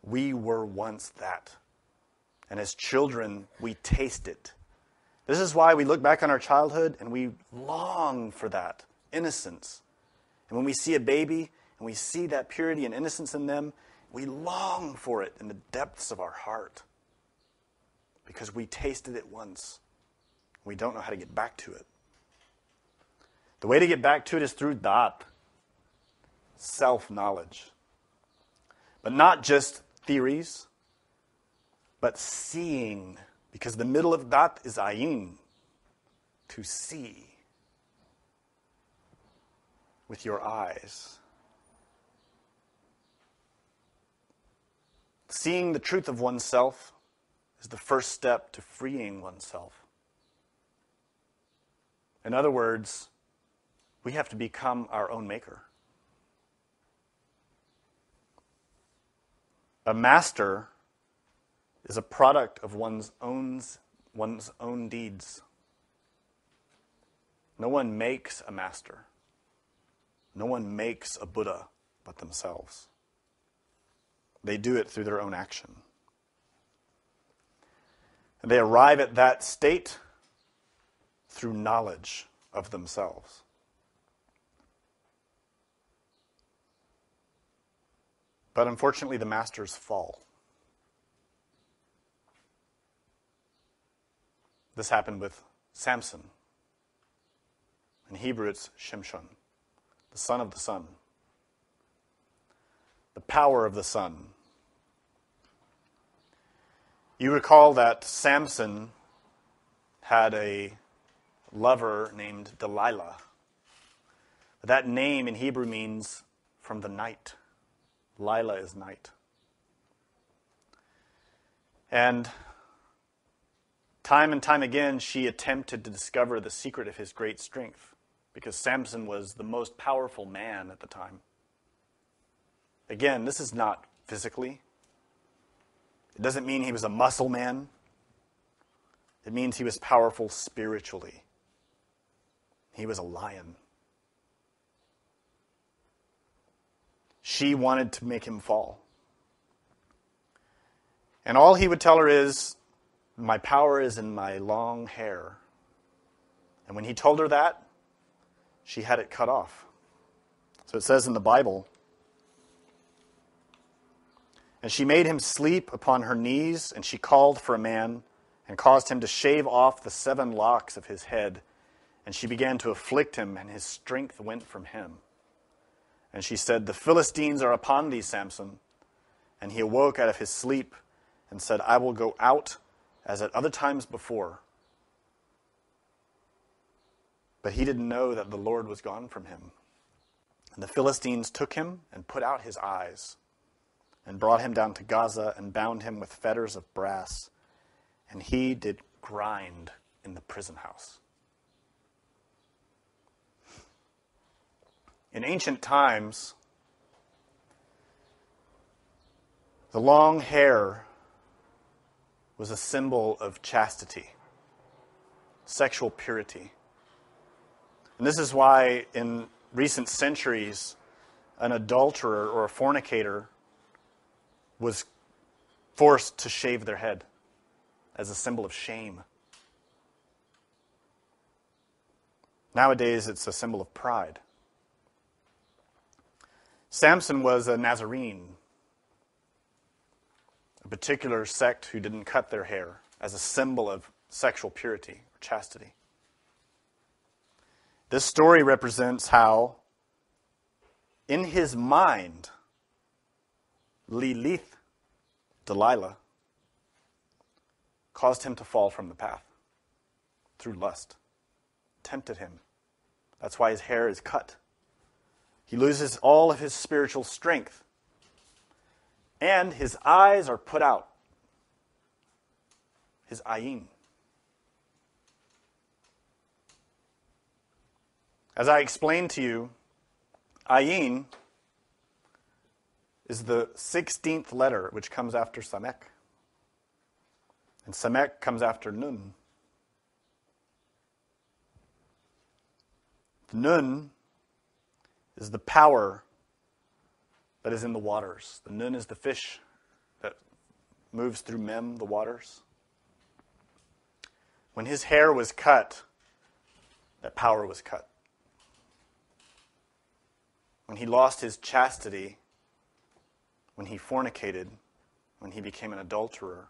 We were once that. And as children, we taste it. This is why we look back on our childhood and we long for that innocence. And when we see a baby and we see that purity and innocence in them, we long for it in the depths of our heart. Because we tasted it once. We don't know how to get back to it. The way to get back to it is through dat, self-knowledge. But not just theories, but seeing. Because the middle of dat is Ayin, to see with your eyes. Seeing the truth of oneself is the first step to freeing oneself. In other words, we have to become our own maker. A master is a product of one's own deeds. No one makes a master. No one makes a Buddha but themselves. They do it through their own action. And they arrive at that state through knowledge of themselves. But unfortunately, the masters fall. This happened with Samson. In Hebrew, it's Shimshon, the son of the sun. The power of the sun. You recall that Samson had a lover named Delilah. That name in Hebrew means from the night. Lila is night. And time again, she attempted to discover the secret of his great strength. because Samson was the most powerful man at the time. Again, this is not physically. It doesn't mean he was a muscle man. It means he was powerful spiritually. He was a lion. She wanted to make him fall. And all he would tell her is, my power is in my long hair. And when he told her that, she had it cut off. So it says in the Bible, and she made him sleep upon her knees, and she called for a man, and caused him to shave off the 7 locks of his head. And she began to afflict him, and his strength went from him. And she said, the Philistines are upon thee, Samson. And he awoke out of his sleep, and said, I will go out as at other times before. But he didn't know that the Lord was gone from him. And the Philistines took him and put out his eyes, and brought him down to Gaza, and bound him with fetters of brass. And he did grind in the prison house. In ancient times, the long hair was a symbol of chastity, sexual purity. And this is why in recent centuries, an adulterer or a fornicator was forced to shave their head as a symbol of shame. Nowadays, it's a symbol of pride. Samson was a Nazarene, a particular sect who didn't cut their hair as a symbol of sexual purity or chastity. This story represents how, in his mind, Lilith, Delilah, caused him to fall from the path through lust, tempted him. That's why his hair is cut. He loses all of his spiritual strength, and his eyes are put out. His Ayin. As I explained to you, Ayin is the 16th letter which comes after Samek. And Samek comes after Nun. The Nun is the power that is in the waters. The Nun is the fish that moves through Mem, the waters. When his hair was cut, that power was cut. When he lost his chastity, when he fornicated, when he became an adulterer,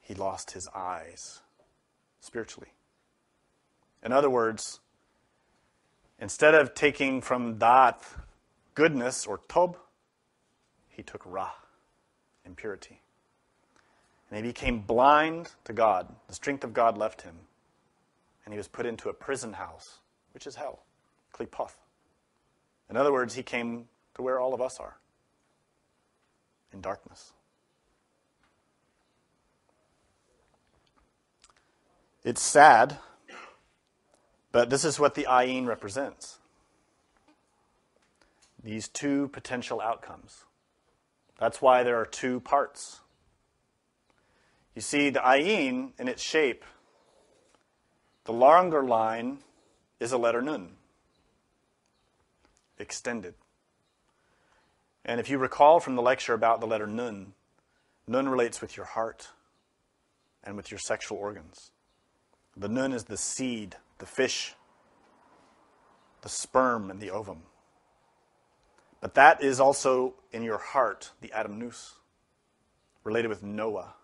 he lost his eyes spiritually. In other words, instead of taking from Da'at goodness or Tob, he took Ra, impurity. And he became blind to God. The strength of God left him. And he was put into a prison house, which is hell, Klipoth. In other words, he came to where all of us are, in darkness. It's sad, but this is what the Ayin represents. These 2 potential outcomes. That's why there are 2 parts. You see, the Ayin, in its shape, the longer line is a letter Nun, extended. And if you recall from the lecture about the letter Nun, Nun relates with your heart and with your sexual organs. The Nun is the seed, the fish, the sperm, and the ovum. But that is also in your heart, the Adam Nous, related with Noah,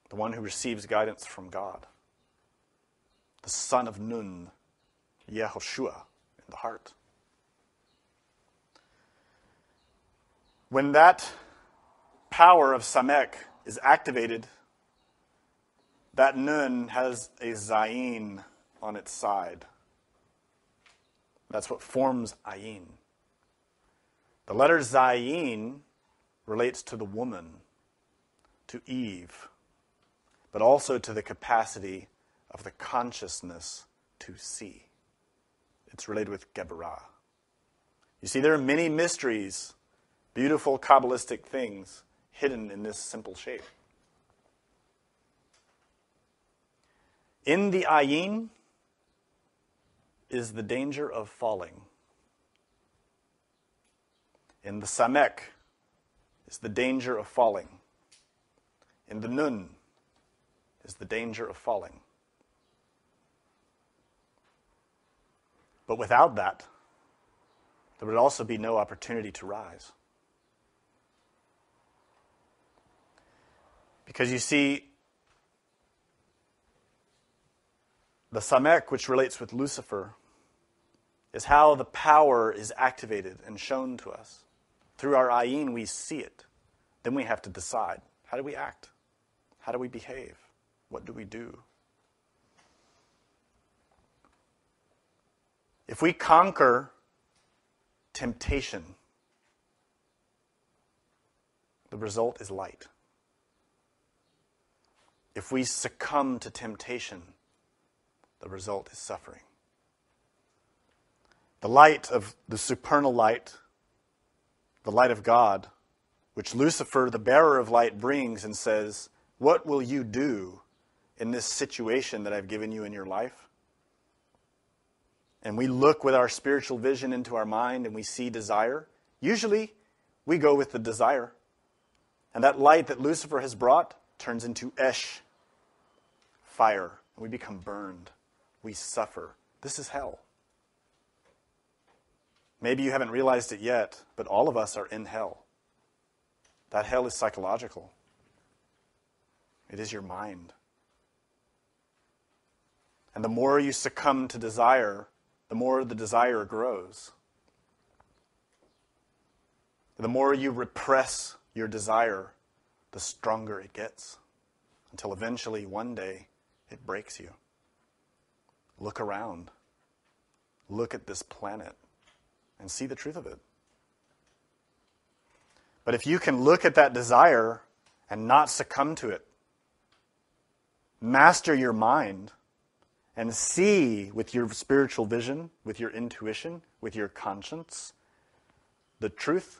the one who receives guidance from God. The son of Nun, Yehoshua, in the heart. When that power of Samek is activated, that Nun has a Zayin on its side. That's what forms Ayin. The letter Zayin relates to the woman, to Eve, but also to the capacity of the consciousness to see. It's related with Geburah. You see, there are many mysteries, beautiful Kabbalistic things hidden in this simple shape. In the Ayin is the danger of falling. In the Samek is the danger of falling. In the Nun is the danger of falling. But without that, there would also be no opportunity to rise. Because you see, the Samek, which relates with Lucifer, is how the power is activated and shown to us. Through our Ayin, we see it. Then we have to decide, how do we act? How do we behave? What do we do? If we conquer temptation, the result is light. If we succumb to temptation, the result is suffering. The light of the supernal light, the light of God, which Lucifer, the bearer of light, brings and says, what will you do in this situation that I've given you in your life? And we look with our spiritual vision into our mind and we see desire. Usually, we go with the desire. And that light that Lucifer has brought turns into Esh, fire. And we become burned. We suffer. This is hell. Maybe you haven't realized it yet, but all of us are in hell. That hell is psychological. It is your mind. And the more you succumb to desire, the more the desire grows. The more you repress your desire, the stronger it gets. Until eventually, one day, it breaks you. Look around. Look at this planet and see the truth of it. But if you can look at that desire and not succumb to it, master your mind, and see with your spiritual vision, with your intuition, with your conscience, the truth,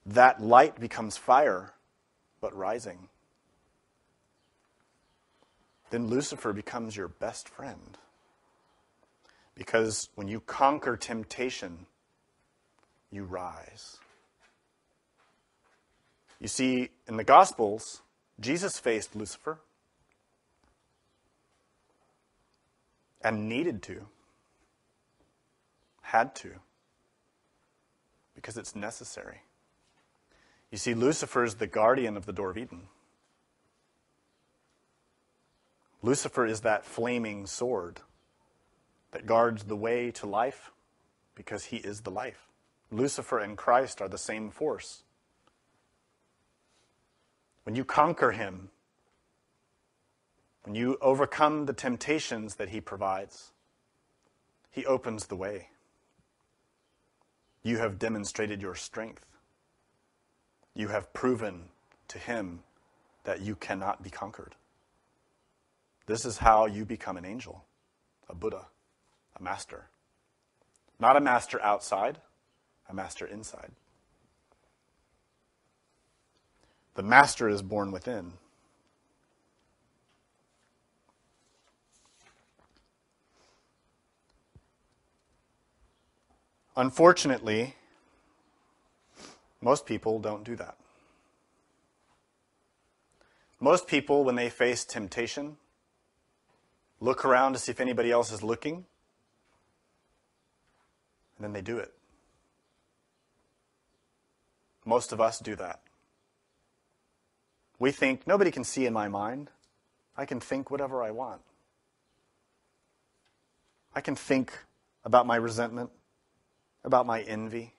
that light becomes fire, but rising. Then Lucifer becomes your best friend. Because when you conquer temptation, you rise. You see, in the Gospels, Jesus faced Lucifer and needed to, had to, because it's necessary. You see, Lucifer is the guardian of the door of Eden. Lucifer is that flaming sword that guards the way to life because he is the life. Lucifer and Christ are the same force. When you conquer him, when you overcome the temptations that he provides, he opens the way. You have demonstrated your strength. You have proven to him that you cannot be conquered. This is how you become an angel, a Buddha, a master. Not a master outside, a master inside. The master is born within. Unfortunately, most people don't do that. Most people, when they face temptation, look around to see if anybody else is looking, and then they do it. Most of us do that. We think, nobody can see in my mind. I can think whatever I want. I can think about my resentment, about my envy.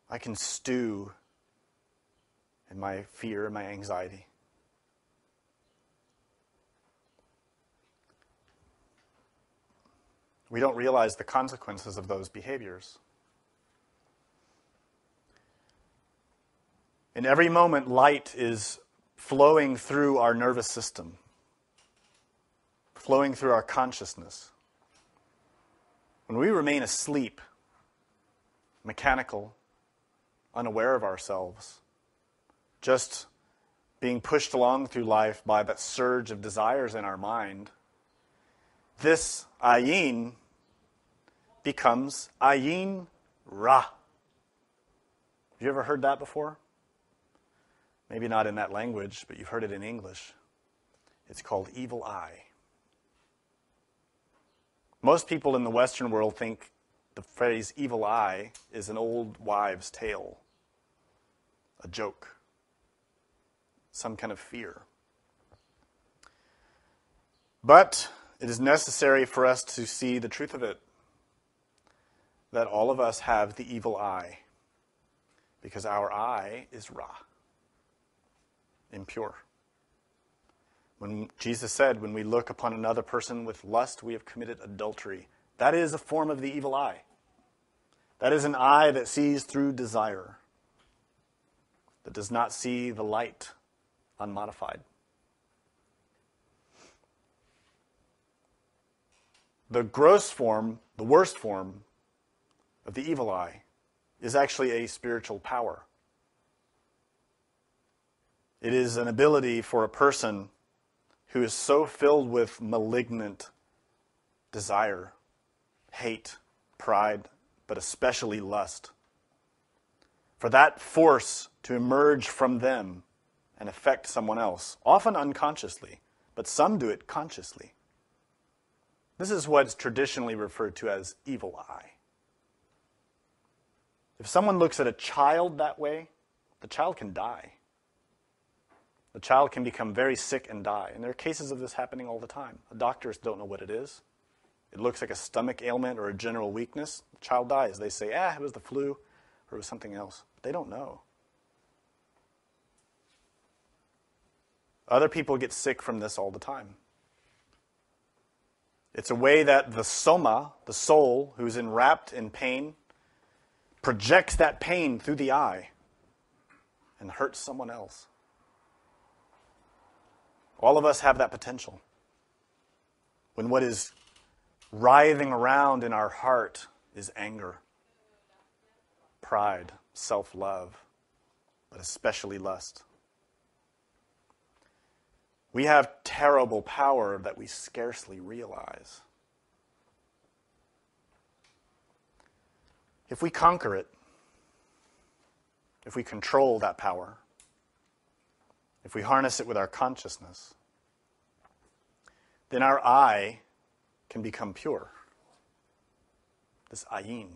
I can stew in my fear and my anxiety. We don't realize the consequences of those behaviors. In every moment, light is flowing through our nervous system. flowing through our consciousness. When we remain asleep, mechanical, unaware of ourselves, just being pushed along through life by that surge of desires in our mind, this Ayin becomes Ayin Ra. Have you ever heard that before? Maybe not in that language, but you've heard it in English. It's called evil eye. Most people in the Western world think the phrase evil eye is an old wives' tale, a joke, some kind of fear. But it is necessary for us to see the truth of it, that all of us have the evil eye, because our eye is Ra, impure. When Jesus said, when we look upon another person with lust, we have committed adultery. That is a form of the evil eye. That is an eye that sees through desire, that does not see the light unmodified. The gross form, the worst form of the evil eye is actually a spiritual power. It is an ability for a person who is so filled with malignant desire, hate, pride, but especially lust, for that force to emerge from them and affect someone else, often unconsciously, but some do it consciously. This is what's traditionally referred to as evil eye. If someone looks at a child that way, the child can die. The child can become very sick and die. And there are cases of this happening all the time. The doctors don't know what it is. It looks like a stomach ailment or a general weakness. The child dies. They say, it was the flu or it was something else. They don't know. Other people get sick from this all the time. It's a way that the soma, the soul, who's enwrapped in pain, projects that pain through the eye and hurts someone else. All of us have that potential. When what is writhing around in our heart is anger, pride, self-love, but especially lust. We have terrible power that we scarcely realize. If we conquer it, if we control that power, if we harness it with our consciousness, then our eye can become pure. This Ayin.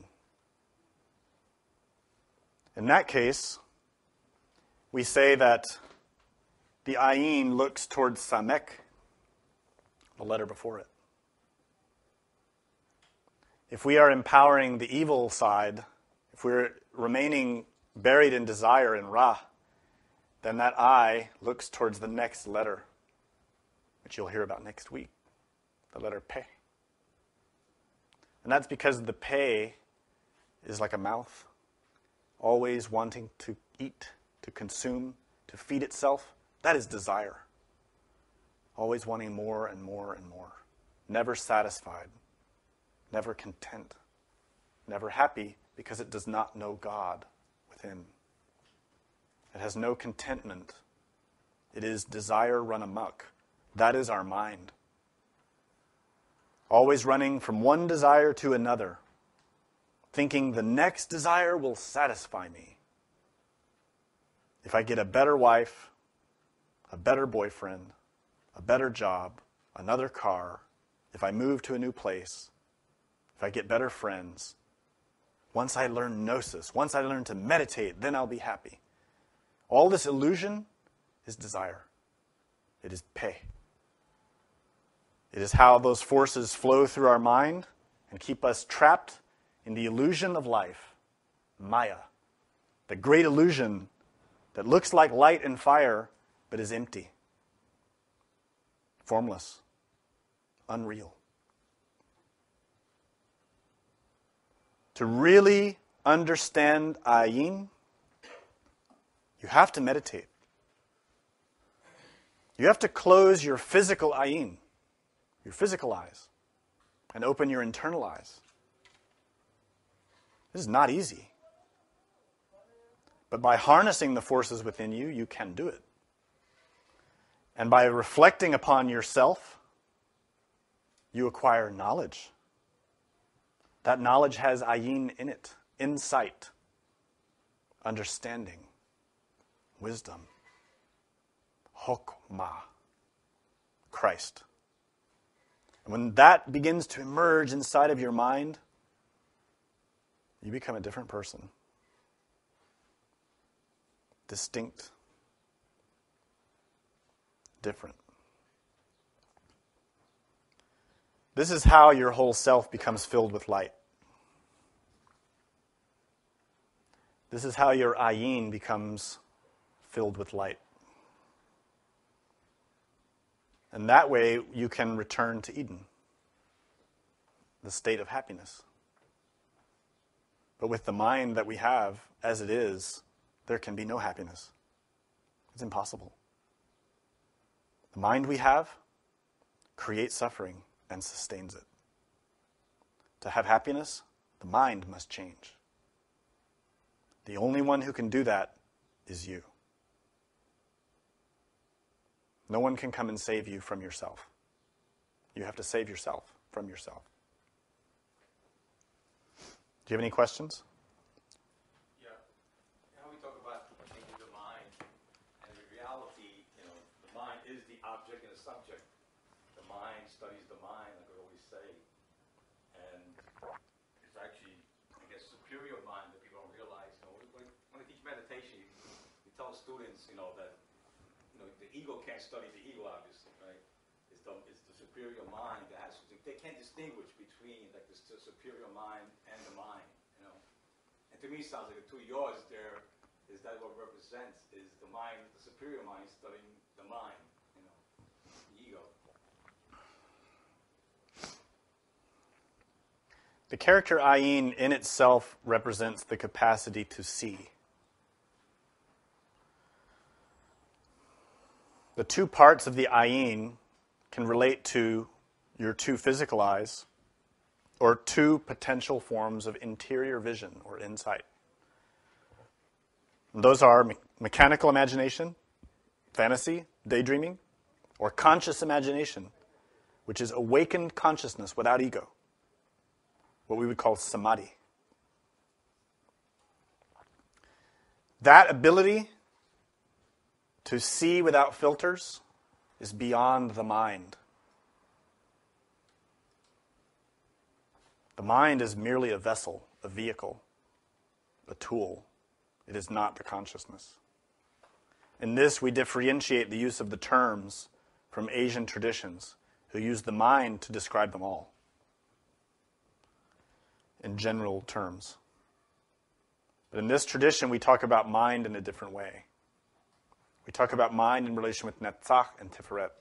In that case, we say that the Ayin looks towards Samek, the letter before it. If we are empowering the evil side, if we're remaining buried in desire in Ra, then that eye looks towards the next letter, which you'll hear about next week, the letter Pe. And that's because the Pe is like a mouth, always wanting to eat, to consume, to feed itself. That is desire. Always wanting more and more and more. Never satisfied, never content, never happy because it does not know God within. It has no contentment. It is desire run amok. That is our mind. Always running from one desire to another, thinking the next desire will satisfy me. If I get a better wife, a better boyfriend, a better job, another car, if I move to a new place, if I get better friends, once I learn gnosis, once I learn to meditate, then I'll be happy. All this illusion is desire. It is Pe. It is how those forces flow through our mind and keep us trapped in the illusion of life, Maya, the great illusion that looks like light and fire but is empty, formless, unreal. To really understand Ayin, you have to meditate. You have to close your physical Ayin, your physical eyes and open your internal eyes. This is not easy. But by harnessing the forces within you, you can do it. And by reflecting upon yourself, you acquire knowledge. That knowledge has Ayin in it, insight, understanding, wisdom, Hokmah, Christ. And when that begins to emerge inside of your mind, you become a different person. Distinct. Different. This is how your whole self becomes filled with light. This is how your Ayin becomes filled with light. And that way you can return to Eden, the state of happiness. But with the mind that we have, as it is, there can be no happiness. It's impossible. The mind we have creates suffering and sustains it. To have happiness, the mind must change. The only one who can do that is you. No one can come and save you from yourself. You have to save yourself from yourself. Do you have any questions? Yeah. How we talk about changing the mind, and in reality, the mind is the object and the subject. The mind studies the mind, like I always say. And it's actually, I guess, superior mind that people don't realize. When I teach meditation, you tell students, that the ego can't study the ego, obviously, right? It's the superior mind that has, they can't distinguish between like the superior mind and the mind, And to me, it sounds like the two yours there is that what represents is the mind, the superior mind studying the mind, the ego. The character Ayin in itself represents the capacity to see. The two parts of the Ayin can relate to your two physical eyes or two potential forms of interior vision or insight. And those are mechanical imagination, fantasy, daydreaming, or conscious imagination, which is awakened consciousness without ego, what we would call samadhi. That ability to see without filters is beyond the mind. The mind is merely a vessel, a vehicle, a tool. It is not the consciousness. In this, we differentiate the use of the terms from Asian traditions, who use the mind to describe them all in general terms. But in this tradition, we talk about mind in a different way. We talk about mind in relation with Netzach and Tiferet.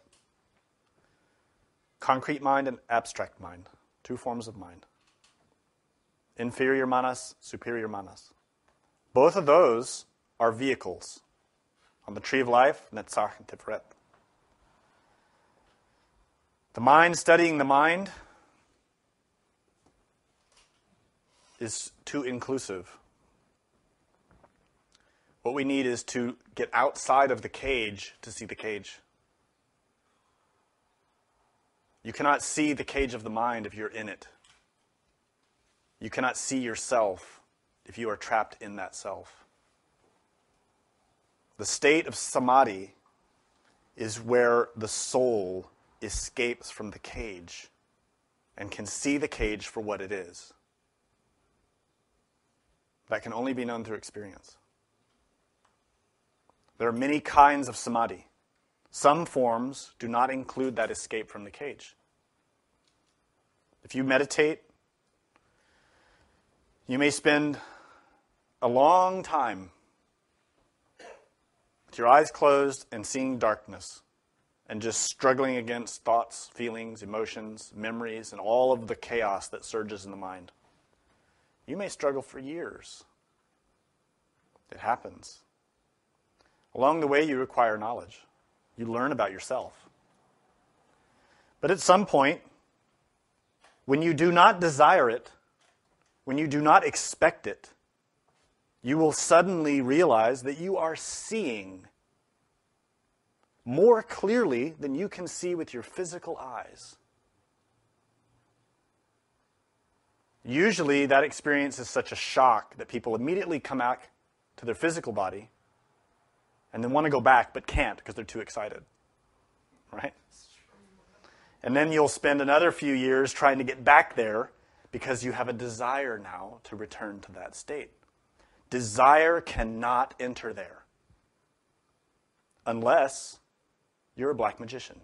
Concrete mind and abstract mind, two forms of mind. Inferior manas, superior manas. Both of those are vehicles. On the tree of life, Netzach and Tiferet. The mind studying the mind is too inclusive. What we need is to get outside of the cage to see the cage. You cannot see the cage of the mind if you're in it. You cannot see yourself if you are trapped in that self. The state of samadhi is where the soul escapes from the cage and can see the cage for what it is. That can only be known through experience. There are many kinds of samadhi. Some forms do not include that escape from the cage. If you meditate, you may spend a long time with your eyes closed and seeing darkness and just struggling against thoughts, feelings, emotions, memories, and all of the chaos that surges in the mind. You may struggle for years. It happens. Along the way, you acquire knowledge. You learn about yourself. But at some point, when you do not desire it, when you do not expect it, you will suddenly realize that you are seeing more clearly than you can see with your physical eyes. Usually that experience is such a shock that people immediately come back to their physical body and then want to go back but can't because they're too excited. Right? And then you'll spend another few years trying to get back there because you have a desire now to return to that state. Desire cannot enter there unless you're a black magician.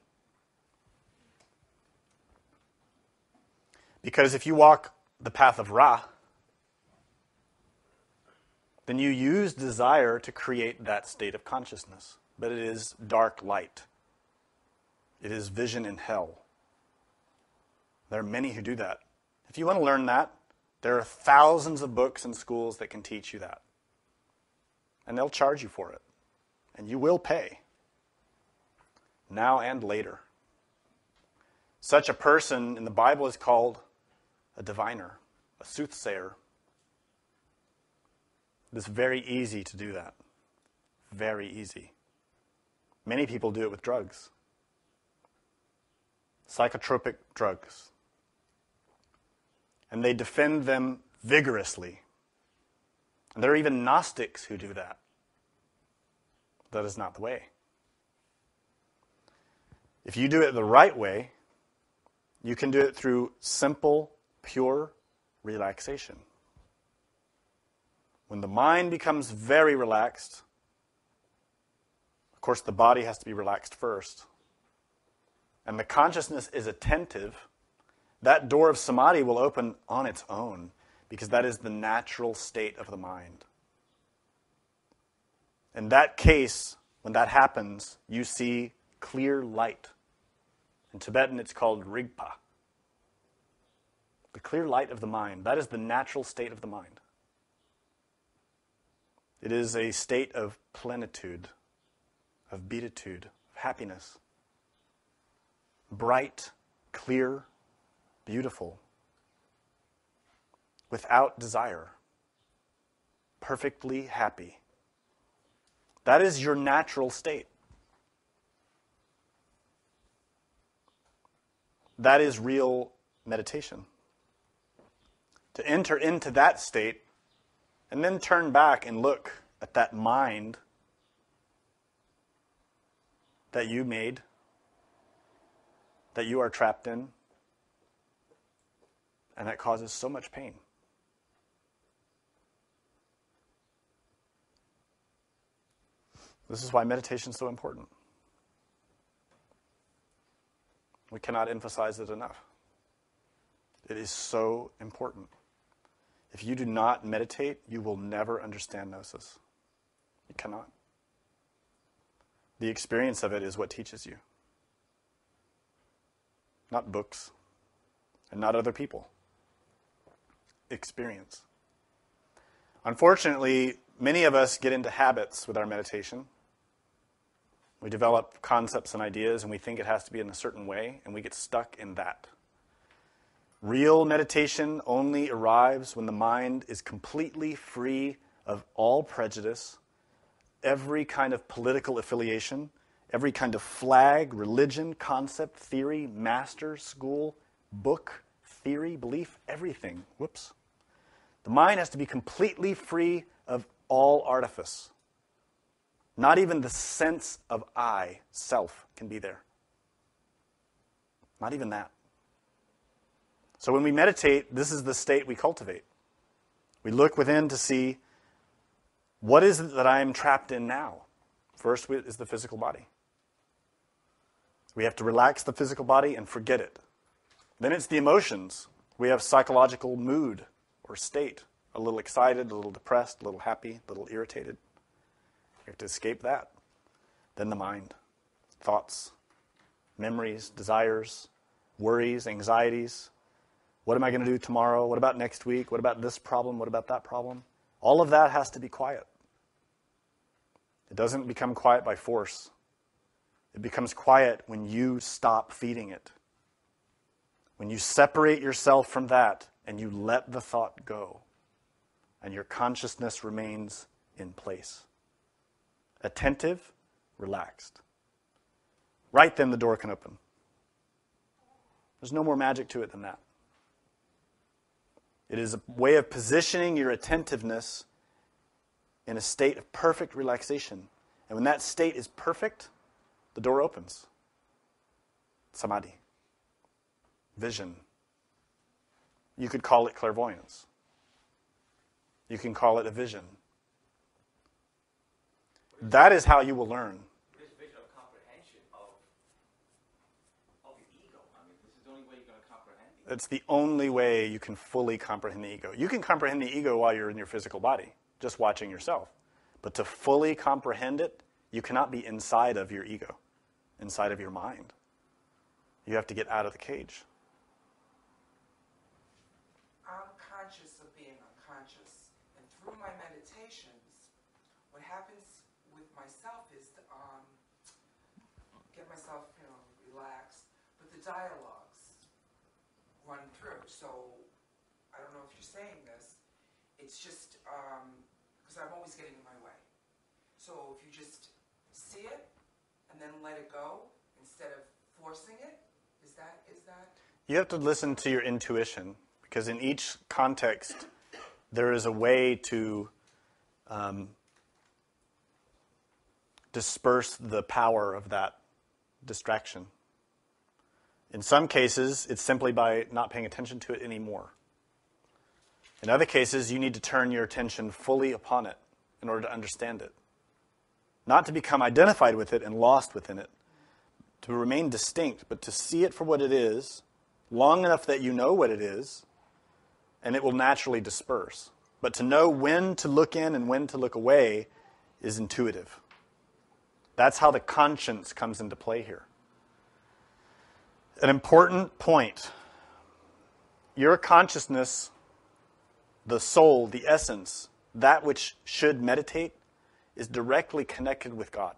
Because if you walk the path of Ra, then you use desire to create that state of consciousness. But it is dark light. It is vision in hell. There are many who do that. If you want to learn that, there are thousands of books and schools that can teach you that. And they'll charge you for it. And you will pay. Now and later. Such a person in the Bible is called a diviner, a soothsayer. It's very easy to do that. Very easy. Many people do it with drugs. Psychotropic drugs. And they defend them vigorously. And there are even Gnostics who do that. That is not the way. If you do it the right way, you can do it through simple, pure relaxation. When the mind becomes very relaxed, of course the body has to be relaxed first, and the consciousness is attentive, that door of samadhi will open on its own, because that is the natural state of the mind. In that case, when that happens, you see clear light. In Tibetan, it's called rigpa. The clear light of the mind. That is the natural state of the mind. It is a state of plenitude, of beatitude, of happiness. Bright, clear, beautiful, without desire, perfectly happy. That is your natural state. That is real meditation. To enter into that state and then turn back and look at that mind that you made, that you are trapped in, and that causes so much pain. This is why meditation is so important. We cannot emphasize it enough. It is so important. If you do not meditate, you will never understand Gnosis. You cannot. The experience of it is what teaches you. Not books, and not other people. Experience. Unfortunately, many of us get into habits with our meditation. We develop concepts and ideas, and we think it has to be in a certain way, and we get stuck in that. Real meditation only arrives when the mind is completely free of all prejudice, every kind of political affiliation, every kind of flag, religion, concept, theory, master, school, book, theory, belief, everything. Whoops. The mind has to be completely free of all artifice. Not even the sense of I, self, can be there. Not even that. So when we meditate, this is the state we cultivate. We look within to see, what is it that I am trapped in now? First is the physical body. We have to relax the physical body and forget it. Then it's the emotions. We have psychological mood or state. A little excited, a little depressed, a little happy, a little irritated. We have to escape that. Then the mind. Thoughts, memories, desires, worries, anxieties. What am I going to do tomorrow? What about next week? What about this problem? What about that problem? All of that has to be quiet. It doesn't become quiet by force. It becomes quiet when you stop feeding it. When you separate yourself from that and you let the thought go, and your consciousness remains in place. Attentive, relaxed. Right then the door can open. There's no more magic to it than that. It is a way of positioning your attentiveness in a state of perfect relaxation. And when that state is perfect, the door opens. Samadhi. Vision. You could call it clairvoyance. You can call it a vision. That is how you will learn. This vision of comprehension of the ego. I mean, this is the only way you're going to comprehend the ego. It's the only way you can fully comprehend the ego. You can comprehend the ego while you're in your physical body, just watching yourself. But to fully comprehend it, you cannot be inside of your ego, inside of your mind. You have to get out of the cage. I'm conscious of being unconscious. And through my meditations, what happens with myself is to get myself, relaxed. But the dialogues run through. So I don't know if you're saying this. It's just because I'm always getting in my way. So if you just see it and then let it go instead of forcing it, is that? You have to listen to your intuition, because in each context, there is a way to disperse the power of that distraction. In some cases, it's simply by not paying attention to it anymore. In other cases, you need to turn your attention fully upon it in order to understand it. Not to become identified with it and lost within it. To remain distinct, but to see it for what it is, long enough that you know what it is, and it will naturally disperse. But to know when to look in and when to look away is intuitive. That's how the conscience comes into play here. An important point. Your consciousness, the soul, the essence, that which should meditate, is directly connected with God.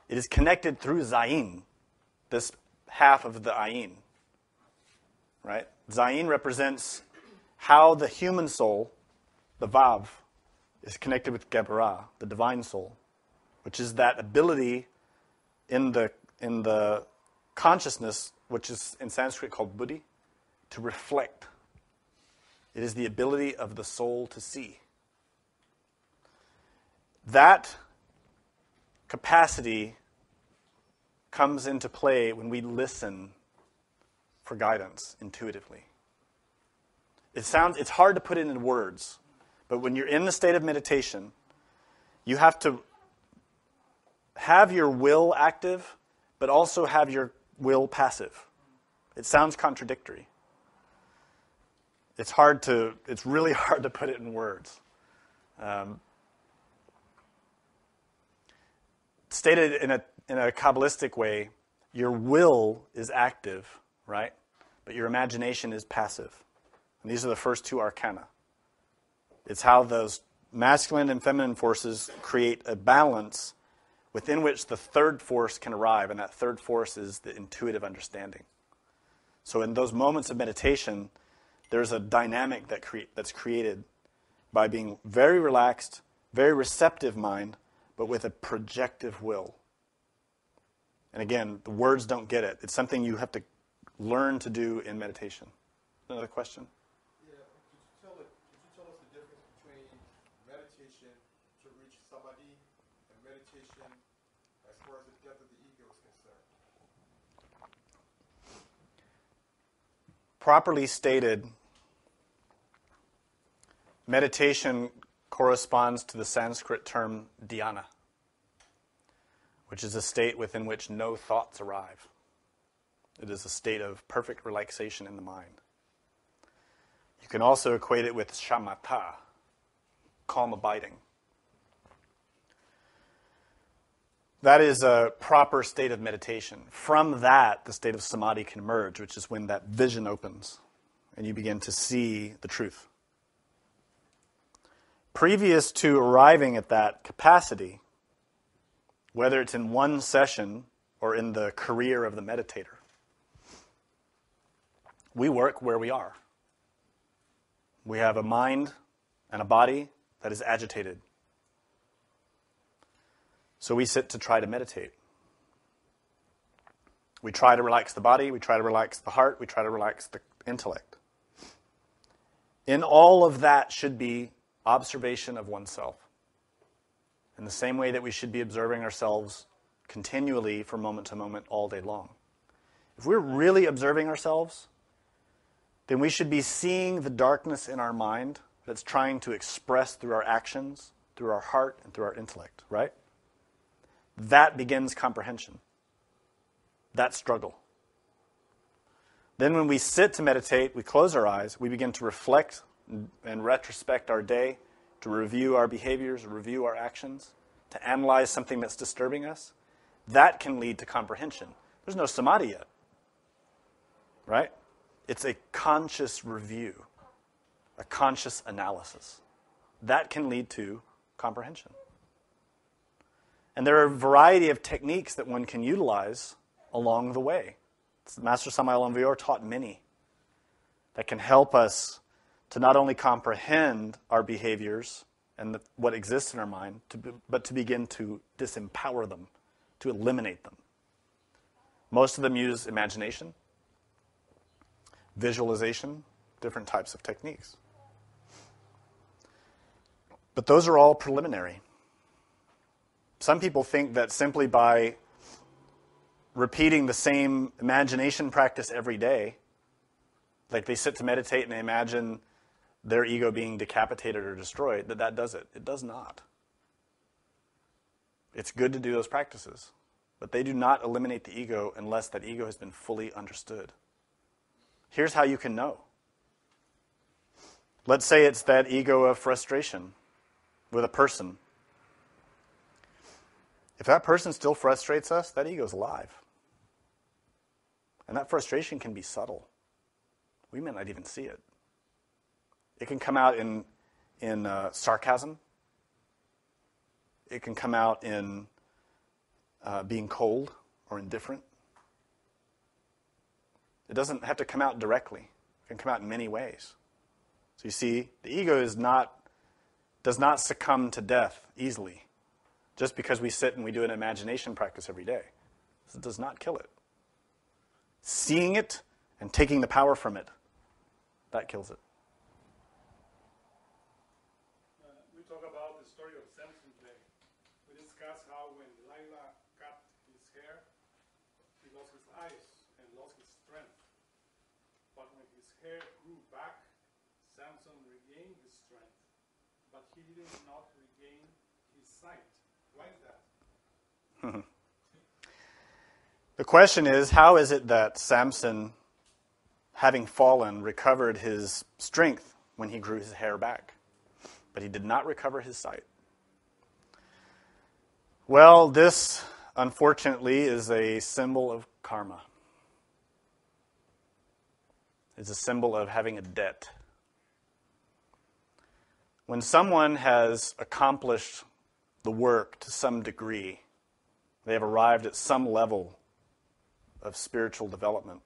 It is connected through Ayin, this half of the Ayin. Right? Ayin represents how the human soul, the Vav, is connected with Kabbalah, the divine soul, which is that ability in the consciousness, which is in Sanskrit called buddhi, to reflect. It is the ability of the soul to see. That capacity comes into play when we listen for guidance intuitively. It's hard to put it in words, but when you're in the state of meditation, you have to have your will active, but also have your will passive. It sounds contradictory. It's really hard to put it in words. Stated in a Kabbalistic way, your will is active, right? But your imagination is passive. And these are the first two arcana. It's how those masculine and feminine forces create a balance within which the third force can arrive, and that third force is the intuitive understanding. So in those moments of meditation, there's a dynamic that's created by being very relaxed, very receptive mind, but with a projective will. And again, the words don't get it. It's something you have to learn to do in meditation. Another question? Yeah, could you tell us the difference between meditation to reach samadhi and meditation as far as the depth of the ego is concerned? Properly stated, meditation corresponds to the Sanskrit term dhyana, which is a state within which no thoughts arrive. It is a state of perfect relaxation in the mind. You can also equate it with shamatha, calm abiding. That is a proper state of meditation. From that, the state of samadhi can emerge, which is when that vision opens and you begin to see the truth. Previous to arriving at that capacity, whether it's in one session or in the career of the meditator, we work where we are. We have a mind and a body that is agitated. So we sit to try to meditate. We try to relax the body, we try to relax the heart, we try to relax the intellect. In all of that should be observation of oneself. In the same way that we should be observing ourselves continually from moment to moment all day long. If we're really observing ourselves, then we should be seeing the darkness in our mind that's trying to express through our actions, through our heart, and through our intellect, right? That begins comprehension. That struggle. Then when we sit to meditate, we close our eyes, we begin to reflect and retrospect our day, to review our behaviors, review our actions, to analyze something that's disturbing us. That can lead to comprehension. There's no samadhi yet, right? It's a conscious review, a conscious analysis. That can lead to comprehension. And there are a variety of techniques that one can utilize along the way. Master Samael Aun Weor taught many that can help us to not only comprehend our behaviors and what exists in our mind, but to begin to disempower them, to eliminate them. Most of them use imagination, visualization, different types of techniques. But those are all preliminary. Some people think that simply by repeating the same imagination practice every day, like they sit to meditate and they imagine their ego being decapitated or destroyed, that does it. It does not. It's good to do those practices, but they do not eliminate the ego unless that ego has been fully understood. Here's how you can know. Let's say it's that ego of frustration with a person. If that person still frustrates us, that ego's alive. And that frustration can be subtle. We may not even see it. It can come out in sarcasm. It can come out in being cold or indifferent. It doesn't have to come out directly. It can come out in many ways. So you see, the ego does not succumb to death easily just because we sit and we do an imagination practice every day. It does not kill it. Seeing it and taking the power from it, that kills it. We talk about the story of Samson today. We discuss how when Delilah cut his hair, he lost his eyes and lost his strength. But when his hair grew back, Samson regained his strength, but he did not regain his sight. Why is that? The question is, how is it that Samson, having fallen, recovered his strength when he grew his hair back, but he did not recover his sight? Well, this, unfortunately, is a symbol of karma. It's a symbol of having a debt. When someone has accomplished the work to some degree, they have arrived at some level of spiritual development,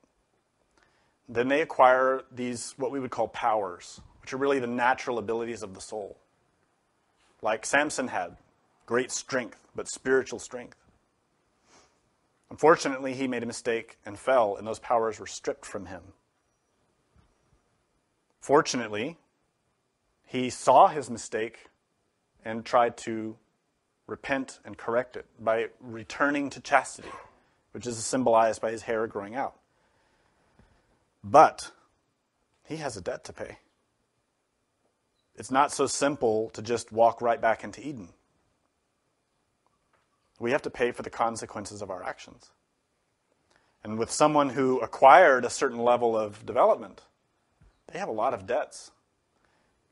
then they acquire these, what we would call powers, which are really the natural abilities of the soul. Like Samson had, great strength, but spiritual strength. Unfortunately, he made a mistake and fell, and those powers were stripped from him. Fortunately, he saw his mistake and tried to repent and correct it by returning to chastity, which is symbolized by his hair growing out. But he has a debt to pay. It's not so simple to just walk right back into Eden. We have to pay for the consequences of our actions. And with someone who acquired a certain level of development, they have a lot of debts.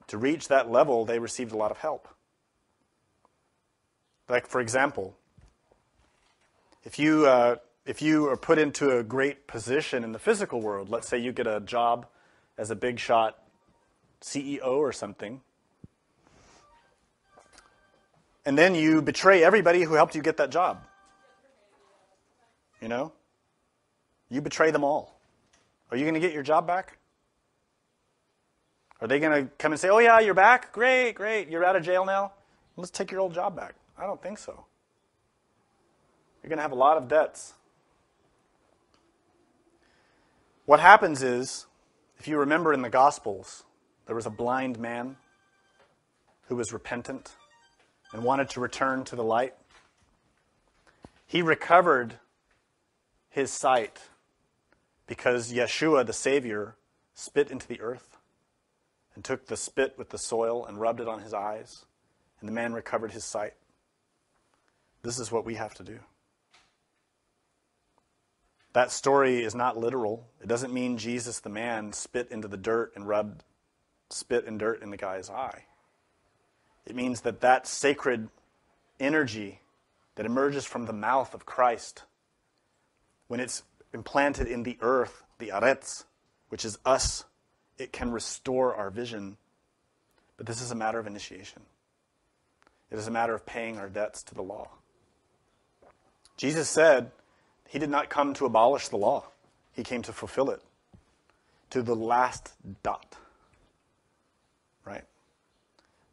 To reach that level, they received a lot of help. Like, for example, if you are put into a great position in the physical world, let's say you get a job as a big shot CEO or something, and then you betray everybody who helped you get that job. You know? You betray them all. Are you going to get your job back? Are they going to come and say, oh yeah, you're back? Great, great. You're out of jail now? Let's take your old job back. I don't think so. You're going to have a lot of debts. What happens is, if you remember in the Gospels, there was a blind man who was repentant and wanted to return to the light. He recovered his sight because Yeshua, the Savior, spit into the earth and took the spit with the soil and rubbed it on his eyes, and the man recovered his sight. This is what we have to do. That story is not literal. It doesn't mean Jesus, the man, spit into the dirt and rubbed spit and dirt in the guy's eye. It means that that sacred energy that emerges from the mouth of Christ, when it's implanted in the earth, the aretz, which is us, it can restore our vision. But this is a matter of initiation. It is a matter of paying our debts to the law. Jesus said he did not come to abolish the law. He came to fulfill it to the last dot. Right?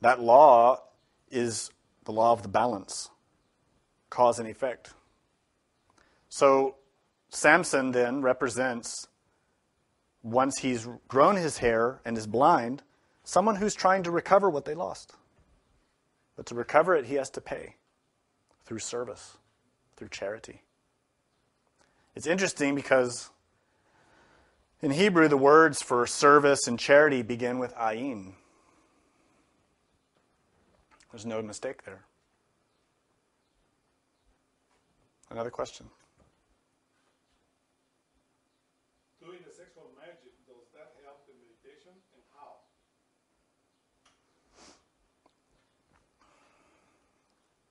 That law is the law of the balance, cause and effect. So Samson then represents, once he's grown his hair and is blind, someone who's trying to recover what they lost. But to recover it, he has to pay through service, through charity. It's interesting because in Hebrew, the words for service and charity begin with Ayin. There's no mistake there. Another question? Doing the sexual magic, does that help the meditation, and how?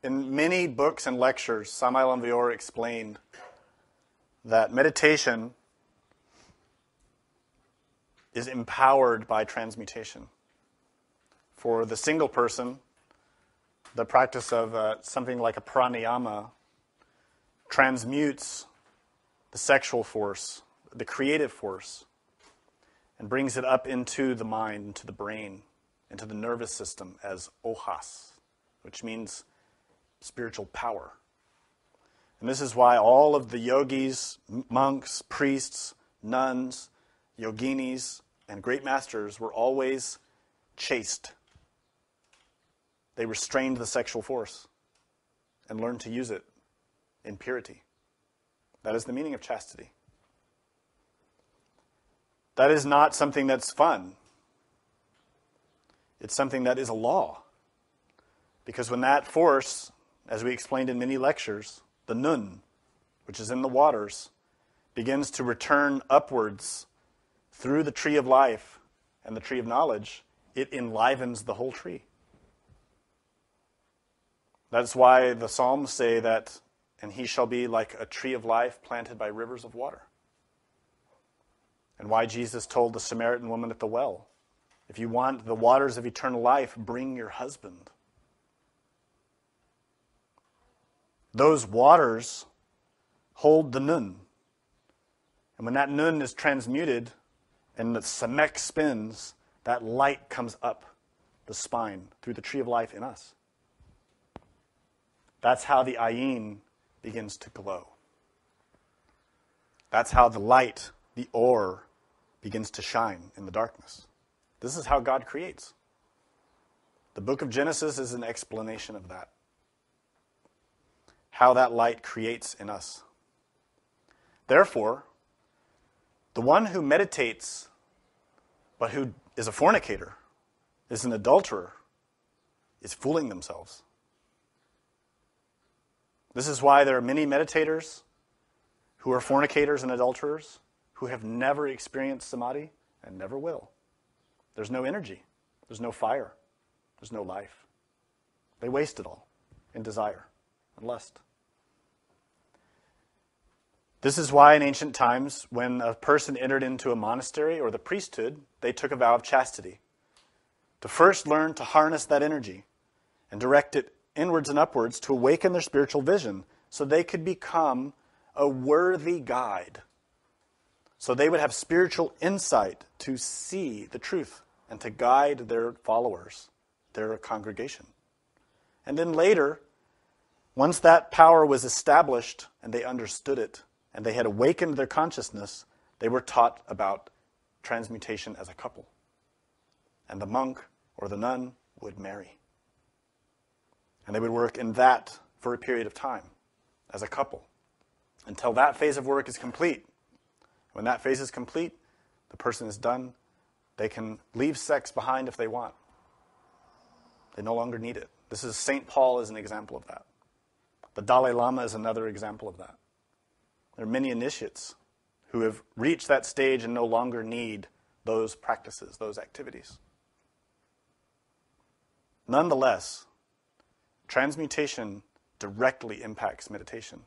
In many books and lectures, Samael Aun Weor explained that meditation is empowered by transmutation. For the single person, the practice of something like a pranayama transmutes the sexual force, the creative force, and brings it up into the mind, into the brain, into the nervous system as ohas, which means spiritual power. And this is why all of the yogis, monks, priests, nuns, yoginis, and great masters were always chaste. They restrained the sexual force and learned to use it in purity. That is the meaning of chastity. That is not something that's fun. It's something that is a law. Because when that force, as we explained in many lectures, the nun, which is in the waters, begins to return upwards through the tree of life and the tree of knowledge, it enlivens the whole tree. That's why the Psalms say that, and he shall be like a tree of life planted by rivers of water. And why Jesus told the Samaritan woman at the well, if you want the waters of eternal life, bring your husband. Those waters hold the nun. And when that nun is transmuted and the samek spins, that light comes up the spine through the tree of life in us. That's how the Ayin begins to glow. That's how the light, the or, begins to shine in the darkness. This is how God creates. The book of Genesis is an explanation of that. How that light creates in us. Therefore, the one who meditates, but who is a fornicator, is an adulterer, is fooling themselves. This is why there are many meditators who are fornicators and adulterers who have never experienced samadhi and never will. There's no energy. There's no fire. There's no life. They waste it all in desire and lust. This is why in ancient times, when a person entered into a monastery or the priesthood, they took a vow of chastity. To first learn to harness that energy and direct it inwards and upwards to awaken their spiritual vision so they could become a worthy guide. So they would have spiritual insight to see the truth and to guide their followers, their congregation. And then later, once that power was established and they understood it and they had awakened their consciousness, they were taught about transmutation as a couple. And the monk or the nun would marry. And they would work in that for a period of time as a couple until that phase of work is complete. When that phase is complete, the person is done. They can leave sex behind if they want. They no longer need it. This is St. Paul is an example of that. The Dalai Lama is another example of that. There are many initiates who have reached that stage and no longer need those practices, those activities. Nonetheless, transmutation directly impacts meditation.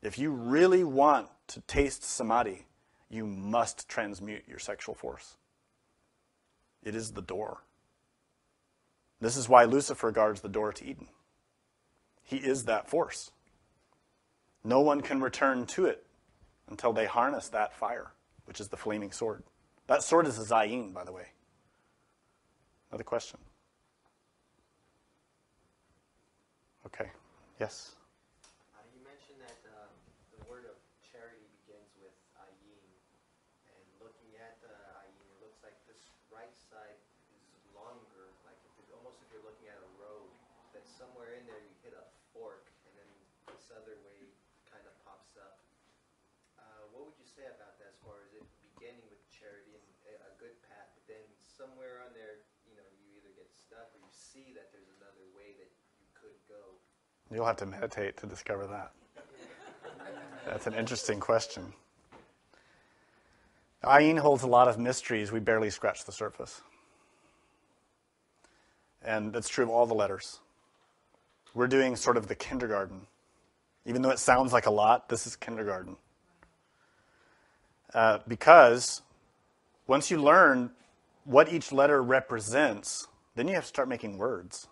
If you really want to taste samadhi, you must transmute your sexual force. It is the door. This is why Lucifer guards the door to Eden. He is that force. No one can return to it until they harness that fire, which is the flaming sword. That sword is a Ayin, by the way. Another question? Okay. Yes? You mentioned that the word of charity begins with Ayin. And looking at Ayin, it looks like this right side is longer, like almost if you're looking at a road, that somewhere in there you hit a fork, and then this other way kind of pops up. What would you say about that as far as it beginning with charity and a good path, but then somewhere on there, you either get stuck or you see that there's another way that you could go? You'll have to meditate to discover that. That's an interesting question. Ayin holds a lot of mysteries. We barely scratch the surface. And that's true of all the letters. We're doing sort of the kindergarten. Even though it sounds like a lot, this is kindergarten. Because once you learn what each letter represents, then you have to start making words.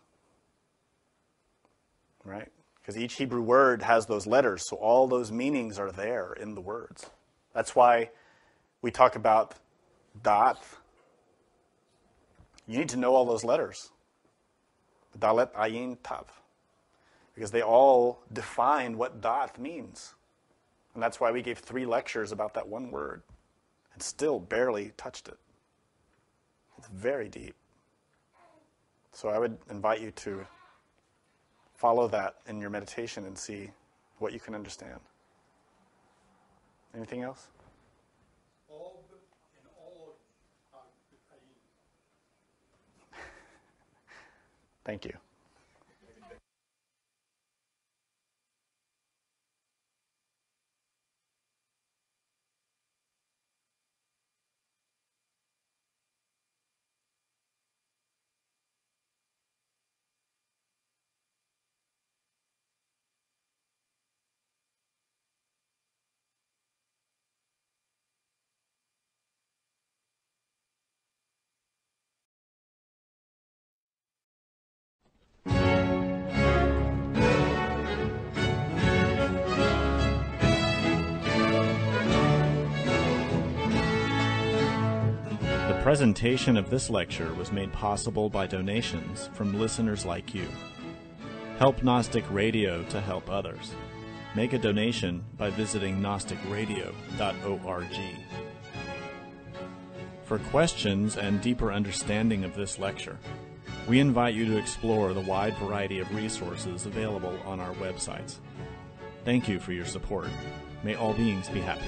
Right? Because each Hebrew word has those letters, so all those meanings are there in the words. That's why we talk about Da'at. You need to know all those letters. Dalet, Ayin, Tav. Because they all define what Da'at means. And that's why we gave 3 lectures about that one word and still barely touched it. It's very deep. So I would invite you to follow that in your meditation and see what you can understand. Anything else? All in all Ayin. Thank you. The presentation of this lecture was made possible by donations from listeners like you. Help Gnostic Radio to help others. Make a donation by visiting gnosticradio.org. For questions and deeper understanding of this lecture, we invite you to explore the wide variety of resources available on our websites. Thank you for your support. May all beings be happy.